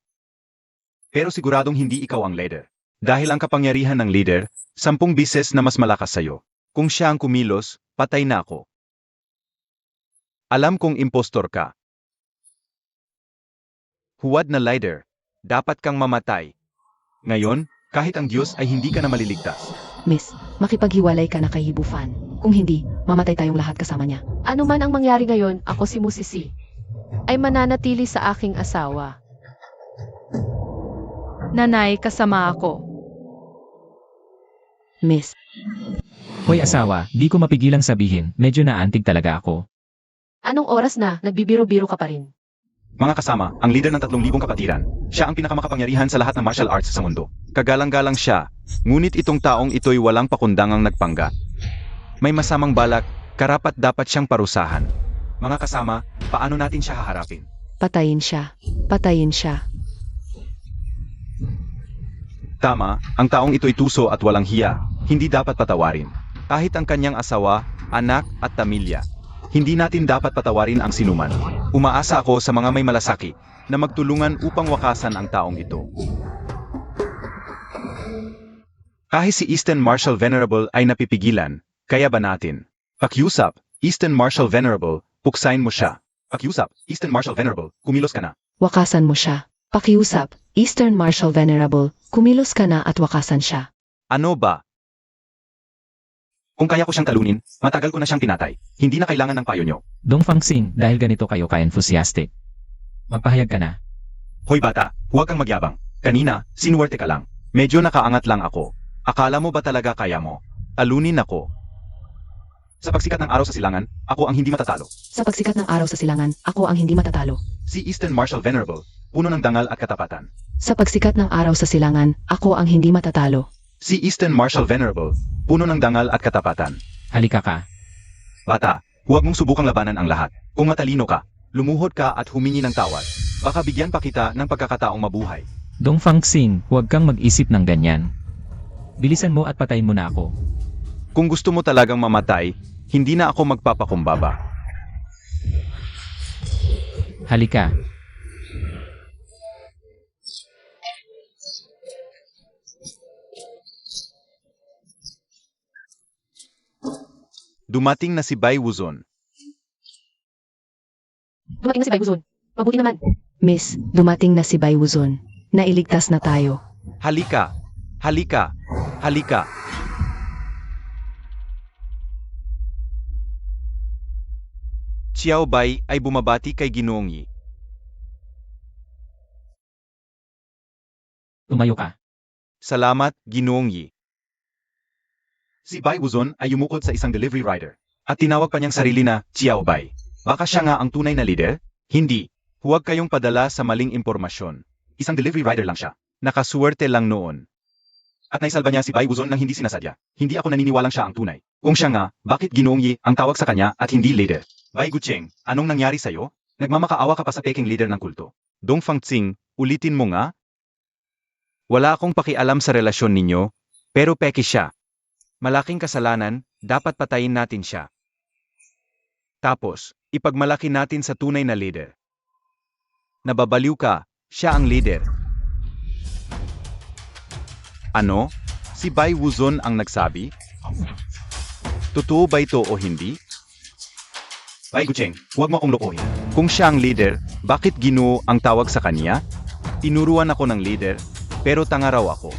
Pero siguradong hindi ikaw ang leader. Dahil ang kapangyarihan ng leader, 10 bises na mas malakas sa'yo. Kung siya ang kumilos, patay na ako. Alam kong impostor ka. Huwad na leader, dapat kang mamatay. Ngayon, kahit ang Diyos ay hindi ka na maliligtas. Miss, makipaghiwalay ka na kay Hibufan. Kung hindi, mamatay tayong lahat kasama niya. Ano man ang mangyari ngayon, ako si Musisi. Ay mananatili sa aking asawa. Nanay, kasama ako. Miss, Hoy asawa, di ko mapigilang sabihin, medyo naantig talaga ako. Anong oras na, nagbibiro-biro ka pa rin? Mga kasama, ang leader ng 3,000 kapatiran. Siya ang pinakamakapangyarihan sa lahat ng martial arts sa mundo. Kagalang-galang siya, ngunit itong taong ito'y walang pakundangang nagpangga. May masamang balak, karapat dapat siyang parusahan. Mga kasama, paano natin siya haharapin? patayin siya. Patayin siya. Tama, ang taong ito'y tuso at walang hiya, hindi dapat patawarin. Kahit ang kanyang asawa, anak at pamilya. Hindi natin dapat patawarin ang sinuman. Umaasa ako sa mga may malasakit na magtulungan upang wakasan ang taong ito. Kahit si Eastern Marshal Venerable ay napipigilan, kaya ba natin? Pakiusap, Eastern Marshal Venerable, puksain mo siya. Pakiusap, Eastern Marshal Venerable, kumilos ka na. Wakasan mo siya. Pakiusap, Eastern Marshal Venerable, kumilos ka na at wakasan siya. Ano ba? Kung kaya ko siyang talunin, matagal ko na siyang tinatay. Hindi na kailangan ng payo niyo. Dong Fangsing, dahil ganito kayo ka-enthusiastic. Magpahayag ka na. Hoy bata, huwag kang magyabang. Kanina, sinuwerte ka lang. Medyo nakaangat lang ako. Akala mo ba talaga kaya mo? Talunin ako. Sa pagsikat ng araw sa silangan, ako ang hindi matatalo. Sa pagsikat ng araw sa silangan, ako ang hindi matatalo. Si Eastern Marshal Venerable, puno ng dangal at katapatan. Sa pagsikat ng araw sa silangan, ako ang hindi matatalo. Si Eastern Marshal Venerable, puno ng dangal at katapatan. Halika ka. Bata, huwag mong subukang labanan ang lahat. Kung matalino ka, lumuhod ka at humingi ng tawad. Baka bigyan pa kita ng pagkakataong mabuhay. Dong Fangsing, huwag kang mag-isip ng ganyan. Bilisan mo at patayin mo na ako. Kung gusto mo talagang mamatay, hindi na ako magpapakumbaba. Halika. Dumating na si Bai Wuzon. Dumating na si Baybuzon. Mabuti naman. Miss, dumating na si Bai Wuzon. Nailigtas na tayo. Halika. Halika! Halika! Xiao Bai ay bumabati kay Ginoong Yi. Tumayo ka. Salamat, Ginoong Yi. Si Bai Wuzon ay yumukod sa isang delivery rider at tinawag pa niyang sarili na Xiao Bai. Baka siya nga ang tunay na leader? Hindi. Huwag kayong padala sa maling impormasyon. Isang delivery rider lang siya. Nakasuwerte lang noon. At naisalba niya si Bai Wuzon nang hindi sinasadya. Hindi ako naniniwalang siya ang tunay. Kung siya nga, bakit Ginoong Yi ang tawag sa kanya at hindi leader? Bai Gucheng, anong nangyari sa'yo? Nagmamakaawa ka pa sa peking leader ng kulto. Dong Fangqing, ulitin mo nga? Wala akong pakialam sa relasyon ninyo, pero peki siya. Malaking kasalanan, dapat patayin natin siya. Tapos, ipagmalaki natin sa tunay na leader. Nababaliw ka, siya ang leader. Ano? Si Bai Wuzon ang nagsabi? Totoo ba ito o hindi? Bai Gucheng, huwag mo akong lokohin. Kung siya ang leader, bakit Ginoo ang tawag sa kanya? Tinuruan ako ng leader, pero tanga raw ako.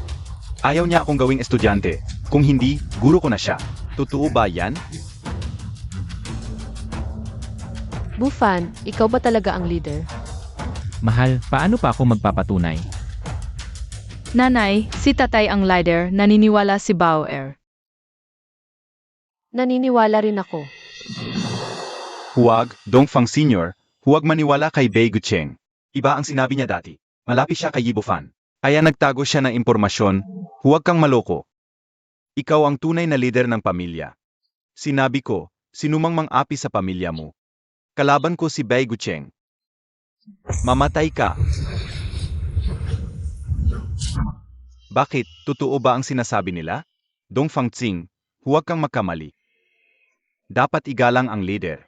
Ayaw niya akong gawing estudyante. Kung hindi, guro ko na siya. Totoo ba yan? Bufan, ikaw ba talaga ang leader? Mahal, paano pa ako magpapatunay? Nanay, si tatay ang leader, naniniwala si Bauer. Naniniwala rin ako. Huwag, Dongfang Sr., huwag maniwala kay Bai Gucheng. Iba ang sinabi niya dati. Malapit siya kay Yi Bufan. Kaya nagtago siya ng impormasyon, huwag kang maloko. Ikaw ang tunay na leader ng pamilya. Sinabi ko, sinumang mang-api sa pamilya mo. Kalaban ko si Bai Gucheng. Mamatay ka. Bakit? Totoo ba ang sinasabi nila? Dong Fangqing, huwag kang magkamali. Dapat igalang ang leader.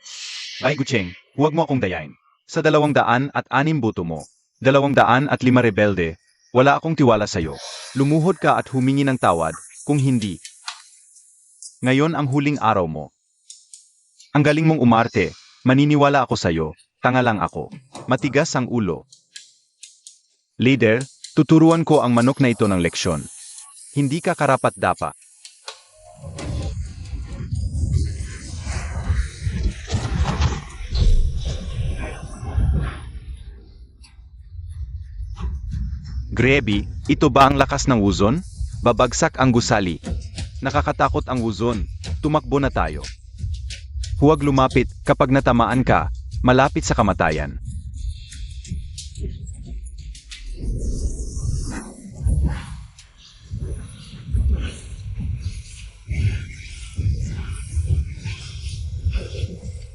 Bai Gucheng, huwag mo akong dayain. Sa 206 boto mo, 205 rebelde, wala akong tiwala sa'yo. Lumuhod ka at humingi ng tawad, kung hindi. Ngayon ang huling araw mo. Ang galing mong umarte, maniniwala ako sa'yo, tanga lang ako. Matigas ang ulo. Leader, tuturuan ko ang manok na ito ng leksyon. Hindi ka karapat-dapat. Grebi, ito ba ang lakas ng Wuzon? Babagsak ang gusali. Nakakatakot ang Wuzon. Tumakbo na tayo. Huwag lumapit, kapag natamaan ka, malapit sa kamatayan.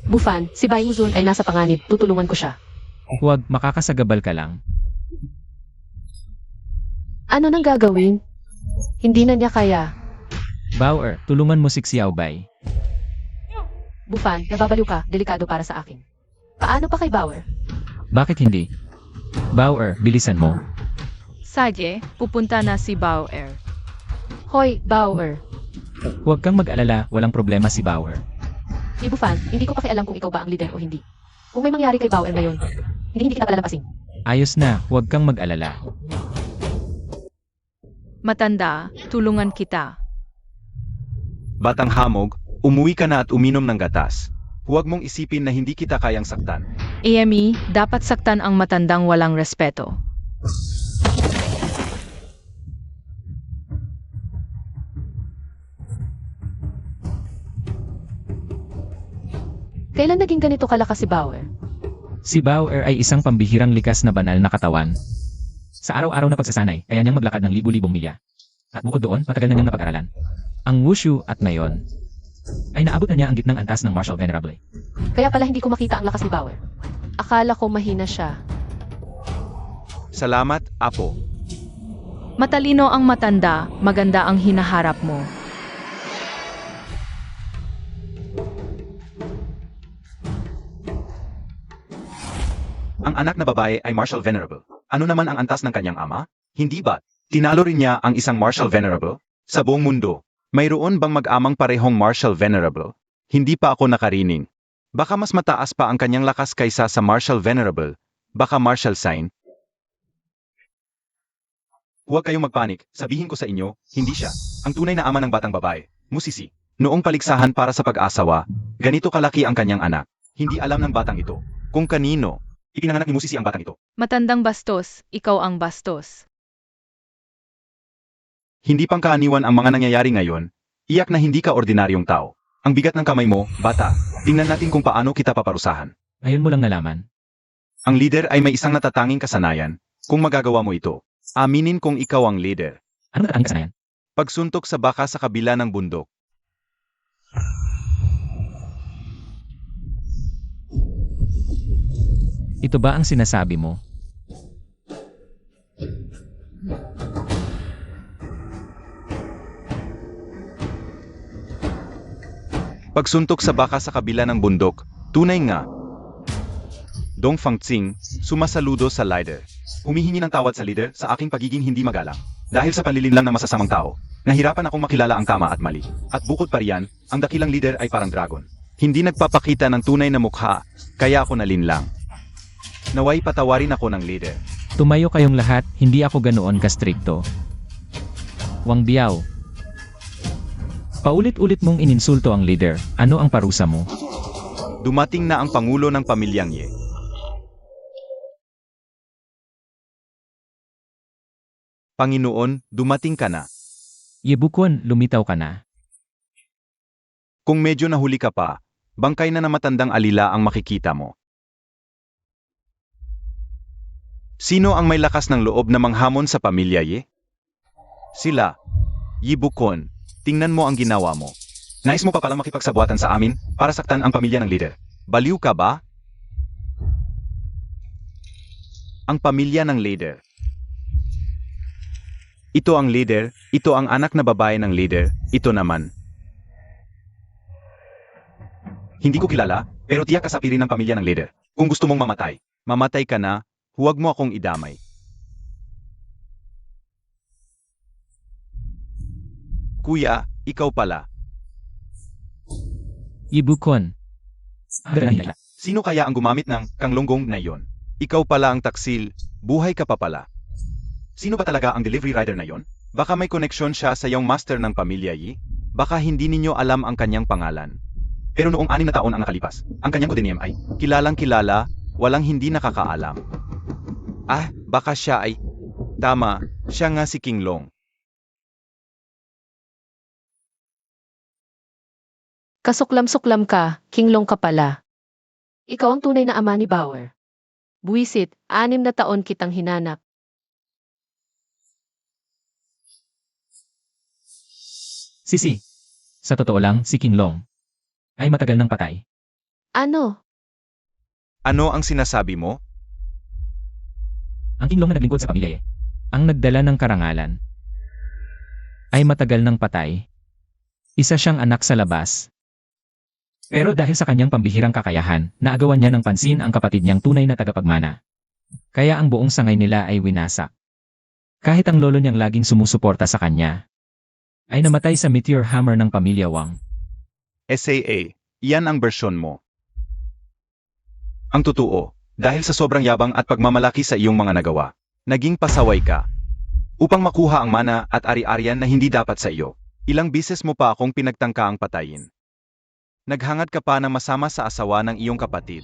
Bufan, si Bai Wuzon ay nasa panganib, tutulungan ko siya. Huwag, makakasagabal ka lang. Ano nang gagawin? Hindi na niya kaya. Bauer, tulungan mo si Xiao Bai. Bufan, nababaliw ka, delikado para sa akin. Paano pa kay Bauer? Bakit hindi? Bauer, bilisan mo. Sige, pupunta na si Bauer. Hoy, Bauer. Huwag kang mag-alala, walang problema si Bauer. Bufan, hindi ko pakialam kung ikaw ba ang leader o hindi. Kung may mangyari kay Bauer ngayon, hindi kita palalampasin. Ayos na, huwag kang mag-alala. Matanda, tulungan kita. Batang hamog, umuwi ka na at uminom ng gatas. Huwag mong isipin na hindi kita kayang saktan. Amy, dapat saktan ang matandang walang respeto. Kailan naging ganito kalakas si Bauer? Si Bauer ay isang pambihirang likas na banal na katawan. Sa araw-araw na pagsasanay, kaya niyang maglakad ng libu-libong milya. At bukod doon, matagal na niyang napag-aralan. Ang wushu at ngayon, ay naabot na niya ang gitnang antas ng Martial Venerable. Kaya pala hindi ko makita ang lakas ni Bauer. Akala ko mahina siya. Salamat, Apo. Matalino ang matanda, maganda ang hinaharap mo. Ang anak na babae ay Martial Venerable. Ano naman ang antas ng kanyang ama? Hindi ba? Tinalo rin niya ang isang Martial Venerable? Sa buong mundo, mayroon bang mag-amang parehong Martial Venerable? Hindi pa ako nakarining. Baka mas mataas pa ang kanyang lakas kaysa sa Martial Venerable. Baka Martial Sign. Huwag kayong magpanik, sabihin ko sa inyo, hindi siya. Ang tunay na ama ng batang babae, Musisi. Noong paligsahan para sa pag-asawa, ganito kalaki ang kanyang anak. Hindi alam ng batang ito kung kanino ipinanganak ni Musisi ang batang ito. Matandang bastos, ikaw ang bastos. Hindi pangkaaniwan ang mga nangyayari ngayon. Iyak na hindi ka ordinaryong tao. Ang bigat ng kamay mo, bata. Tingnan natin kung paano kita paparusahan. Ngayon mo lang nalaman. Ang leader ay may isang natatanging kasanayan. Kung magagawa mo ito, aminin kung ikaw ang leader. Ano na ang kasanayan? Pagsuntok sa baka sa kabila ng bundok. Ito ba ang sinasabi mo? Pagsuntok sa baka sa kabila ng bundok, tunay nga. Dong Fangqing, sumasaludo sa leader. Humihingi ng tawad sa leader sa aking pagiging hindi magalang. Dahil sa panlilinlang ng masasamang tao, nahirapan akong makilala ang tama at mali. At bukod pa riyan, ang dakilang leader ay parang dragon. Hindi nagpapakita ng tunay na mukha, kaya ako nalinlang. Naway patawarin ako ng leader. Tumayo kayong lahat, hindi ako ganoon kastrikto. Wang Biao. Paulit-ulit mong ininsulto ang leader. Ano ang parusa mo? Dumating na ang pangulo ng pamilyang Ye. Panginoon, dumating ka na. Yebukon, lumitaw ka na. Kung medyo nahuli ka pa, bangkay na na matandang alila ang makikita mo. Sino ang may lakas ng loob na manghamon sa pamilya Ye? Sila. Yibukon, tingnan mo ang ginawa mo. Nais mo pa palang makipagsabuatan sa amin para saktan ang pamilya ng leader. Baliw ka ba? Ang pamilya ng leader. Ito ang leader, ito ang anak na babae ng leader, ito naman. Hindi ko kilala, pero tiyak kasapirin ng pamilya ng leader. Kung gusto mong mamatay, mamatay ka na, huwag mo akong idamay. Kuya, ikaw pala. Yebukon. Sino kaya ang gumamit ng kanglonggong na iyon? Ikaw pala ang taksil, buhay ka pa pala. Sino ba talaga ang delivery rider na yon? Baka may koneksyon siya sa iyong master ng pamilya Yi? Baka hindi ninyo alam ang kanyang pangalan. Pero noong 6 na taon ang nakalipas, ang kanyang codename ay kilalang kilala, walang hindi nakakaalam. Ah, baka siya ay... Tama, siya nga si King Long. Kasuklam-suklam ka, kinglong ka pala. Ikaw ang tunay na ama ni Bauer. Buwisit, 6 na taon kitang hinanap. Sisi. Sa totoo lang, si King Long ay matagal nang patay. Ano? Ano ang sinasabi mo? Ang King Long na naglingkod sa pamilya ang nagdala ng karangalan, ay matagal nang patay. Isa siyang anak sa labas. Pero dahil sa kanyang pambihirang kakayahan, naagawan niya ng pansin ang kapatid niyang tunay na tagapagmana. Kaya ang buong sangay nila ay winasak. Kahit ang lolo niyang laging sumusuporta sa kanya, ay namatay sa meteor hammer ng pamilya Wang. SAA, iyan ang bersyon mo. Ang totoo, dahil sa sobrang yabang at pagmamalaki sa iyong mga nagawa, naging pasaway ka. Upang makuha ang mana at ari-arian na hindi dapat sa iyo, ilang bises mo pa akong pinagtangka ang patayin. Naghangad ka pa na masama sa asawa ng iyong kapatid.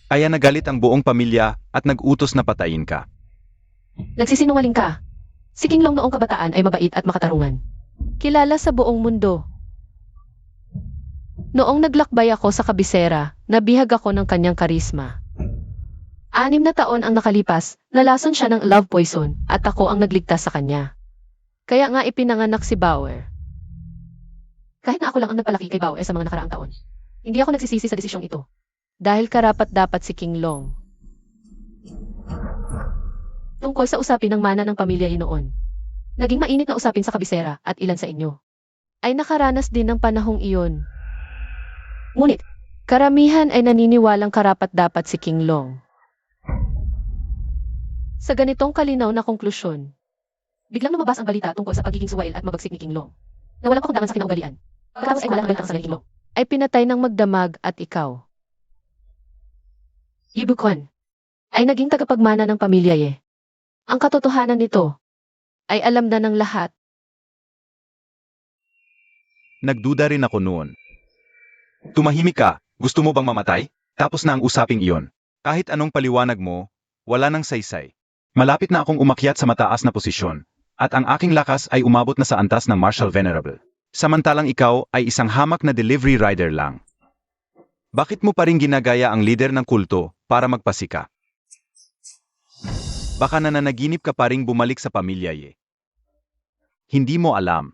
Kaya nagalit ang buong pamilya at nag-utos na patayin ka. Nagsisinungaling ka. Si King Long noong kabataan ay mabait at makatarungan. Kilala sa buong mundo. Noong naglakbay ako sa kabisera, nabihag ako ng kanyang karisma. 6 na taon ang nakalipas, nalason siya ng love poison at ako ang nagligtas sa kanya. Kaya nga ipinanganak si Bauer. Kahit na ako lang ang nagpalaki kay Bauer sa mga nakaraang taon, hindi ako nagsisisi sa desisyong ito. Dahil karapat-dapat si King Long. Tungkol sa usapin ng mana ng pamilya noon. Naging mainit na usapin sa kabisera at ilan sa inyo ay nakaranas din ng panahong iyon. Ngunit, karamihan ay naniniwalang karapat-dapat si King Long. Sa ganitong kalinaw na konklusyon, biglang lumabas ang balita tungkol sa pagiging suwail at mabagsik ni King Long, na walang pakundangan sa kinaugalian. Pagkatapos ay walang balita sa King Long, ay pinatay ng magdamag at ikaw. Yibukon ay naging tagapagmana ng pamilya Ye. Ang katotohanan nito ay alam na ng lahat. Nagduda rin ako noon. Tumahimik ka, gusto mo bang mamatay? Tapos na ang usaping iyon. Kahit anong paliwanag mo, wala nang saysay. Malapit na akong umakyat sa mataas na posisyon, at ang aking lakas ay umabot na sa antas ng Marshal Venerable. Samantalang ikaw ay isang hamak na delivery rider lang. Bakit mo pa rin ginagaya ang leader ng kulto para magpasika? Baka nananaginip ka pa ring bumalik sa pamilya ye. Hindi mo alam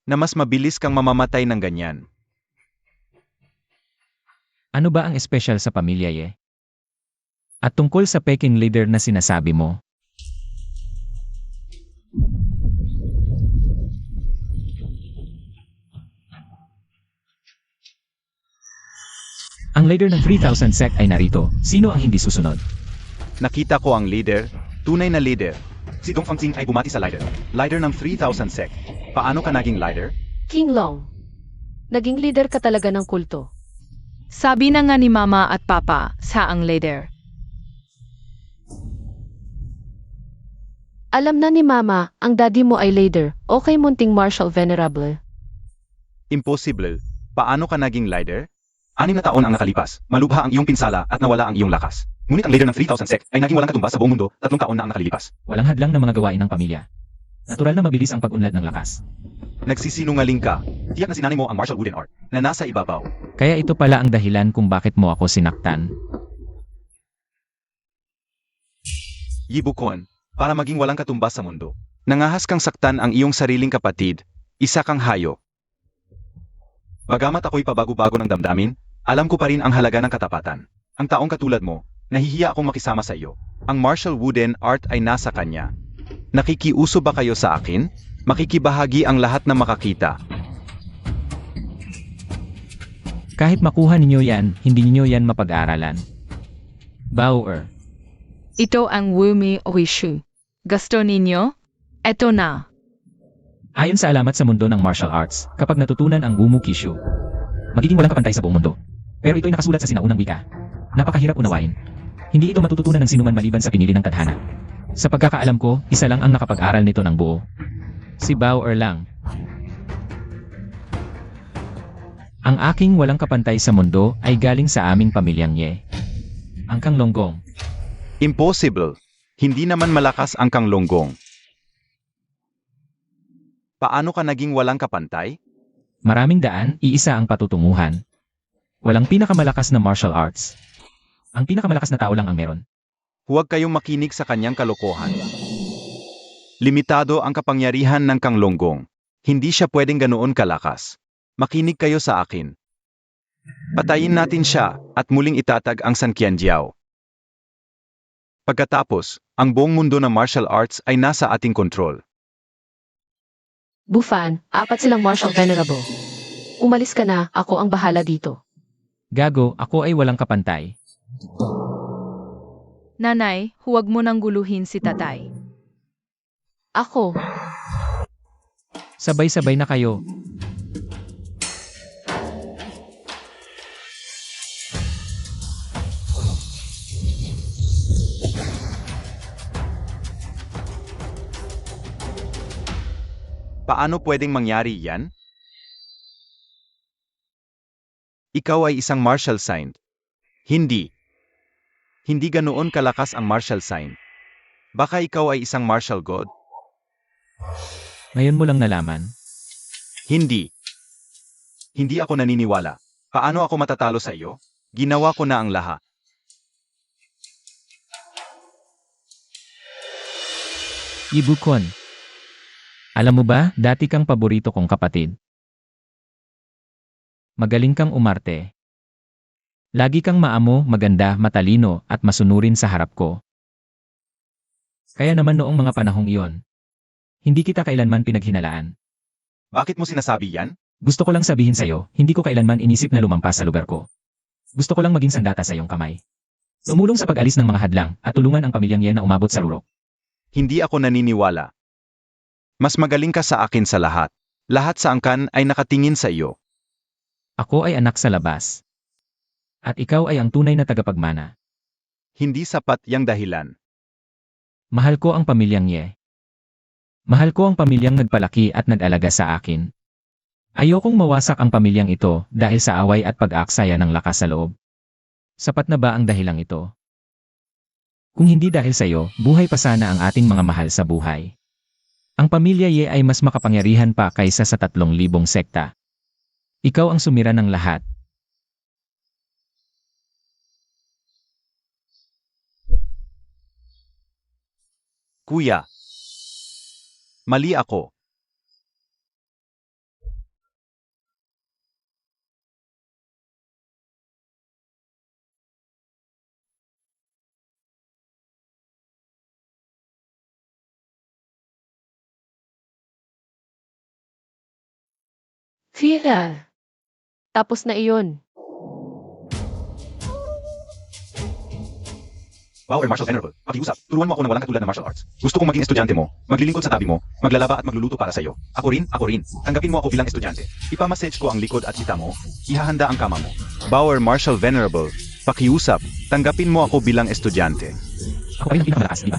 na mas mabilis kang mamamatay ng ganyan. Ano ba ang espesyal sa pamilya ye? At tungkol sa peking leader na sinasabi mo, ang leader ng 3,000 sect ay narito. Sino ang hindi susunod? Nakita ko ang leader, tunay na leader. Si Dong Fangxing ay bumati sa leader. Leader ng 3,000 sect. Paano ka naging leader? King Long, naging leader ka talaga ng kulto. Sabi na nga ni Mama at Papa sa ang leader. Alam na ni Mama, ang daddy mo ay leader, o kay munting Marshal Venerable. Impossible. Paano ka naging leader? 6 na taon ang nakalipas, malubha ang iyong pinsala at nawala ang iyong lakas. Ngunit ang leader ng 3,000 sect ay naging walang katumbas sa buong mundo, 3 taon na ang nakalilipas. Walang hadlang na mga gawain ng pamilya. Natural na mabilis ang pag-unlad ng lakas. Nagsisinungaling ka. Tiyak na sinanay mo ang martial wooden art na nasa ibabaw. Kaya ito pala ang dahilan kung bakit mo ako sinaktan. Yibukon, para maging walang katumbas sa mundo. Nangahas kang saktan ang iyong sariling kapatid, isa kang hayo. Bagamat ako'y pabago-bago ng damdamin, alam ko pa rin ang halaga ng katapatan. Ang taong katulad mo, nahihiya akong makisama sa iyo. Ang martial wooden art ay nasa kanya. Nakikiuso ba kayo sa akin? Makikibahagi ang lahat na makakita. Kahit makuha ninyo yan, hindi ninyo yan mapag-aaralan. Bauer. Ito ang Wumi Oishu. Gusto ninyo? Eto na. Ayon sa alamat sa mundo ng martial arts, kapag natutunan ang Wumu Kishu, magiging walang kapantay sa buong mundo. Pero ito'y nakasulat sa sinaunang wika. Napakahirap unawain. Hindi ito matututunan ng sinuman maliban sa pinili ng tadhana. Sa pagkakaalam ko, isa lang ang nakapag-aral nito ng buo. Si Bauer lang. Ang aking walang kapantay sa mundo ay galing sa aming pamilyang Ye. Ang Kang Longgong. Impossible. Hindi naman malakas ang Kang Longgong. Paano ka naging walang kapantay? Maraming daan, iisa ang patutunguhan. Walang pinakamalakas na martial arts. Ang pinakamalakas na tao lang ang meron. Huwag kayong makinig sa kanyang kalokohan. Limitado ang kapangyarihan ng Kang Longgong. Hindi siya pwedeng ganoon kalakas. Makinig kayo sa akin. Patayin natin siya at muling itatag ang San Qianjiao. Pagkatapos, ang buong mundo ng martial arts ay nasa ating kontrol. Bufan, 4 silang Marshal Venerable. Umalis ka na, ako ang bahala dito. Gago, ako ay walang kapantay. Nanay, huwag mo nang guluhin si tatay. Ako, Sabay-sabay na kayo. Paano pwedeng mangyari yan? Ikaw ay isang martial sign. Hindi. Hindi ganoon kalakas ang martial sign. Baka ikaw ay isang martial god? Ngayon mo lang nalaman. Hindi. Hindi ako naniniwala. Paano ako matatalo sa iyo? Ginawa ko na ang lahat. Ibukon. Alam mo ba, dati kang paborito kong kapatid. Magaling kang umarte. Lagi kang maamo, maganda, matalino, at masunurin sa harap ko. Kaya naman noong mga panahong iyon, hindi kita kailanman pinaghinalaan. Bakit mo sinasabi yan? Gusto ko lang sabihin sa'yo, hindi ko kailanman inisip na lumampas sa lugar ko. Gusto ko lang maging sandata sa iyong kamay. Tumulong sa pag-alis ng mga hadlang at tulungan ang pamilyang Yen na umabot sa rurok. Hindi ako naniniwala. Mas magaling ka sa akin sa lahat. Lahat sa angkan ay nakatingin sa iyo. Ako ay anak sa labas. At ikaw ay ang tunay na tagapagmana. Hindi sapat yang dahilan. Mahal ko ang pamilyang Ye. Mahal ko ang pamilyang nagpalaki at nag-alaga sa akin. Ayokong mawasak ang pamilyang ito dahil sa away at pag-aaksaya ng lakas sa loob. Sapat na ba ang dahilang ito? Kung hindi dahil sa iyo, buhay pa sana ang ating mga mahal sa buhay. Ang pamilya Ye ay mas makapangyarihan pa kaysa sa 3,000 sekta. Ikaw ang sumira ng lahat. Kuya. Mali ako. Fira. Tapos na iyon. Wow, Marshal Venerable, pakiusap. Turuan mo ako ng walang katulad na martial arts. Gusto kong maging estudyante mo, maglilingkod sa tabi mo, maglalaba at magluluto para sa'yo. Ako rin. Tanggapin mo ako bilang estudyante. Ipamassage ko ang likod at hita mo, ihahanda ang kama mo. Bauer Marshal Venerable, pakiusap. Tanggapin mo ako bilang estudyante. Ako pa rin ang pinakamalakas, di ba?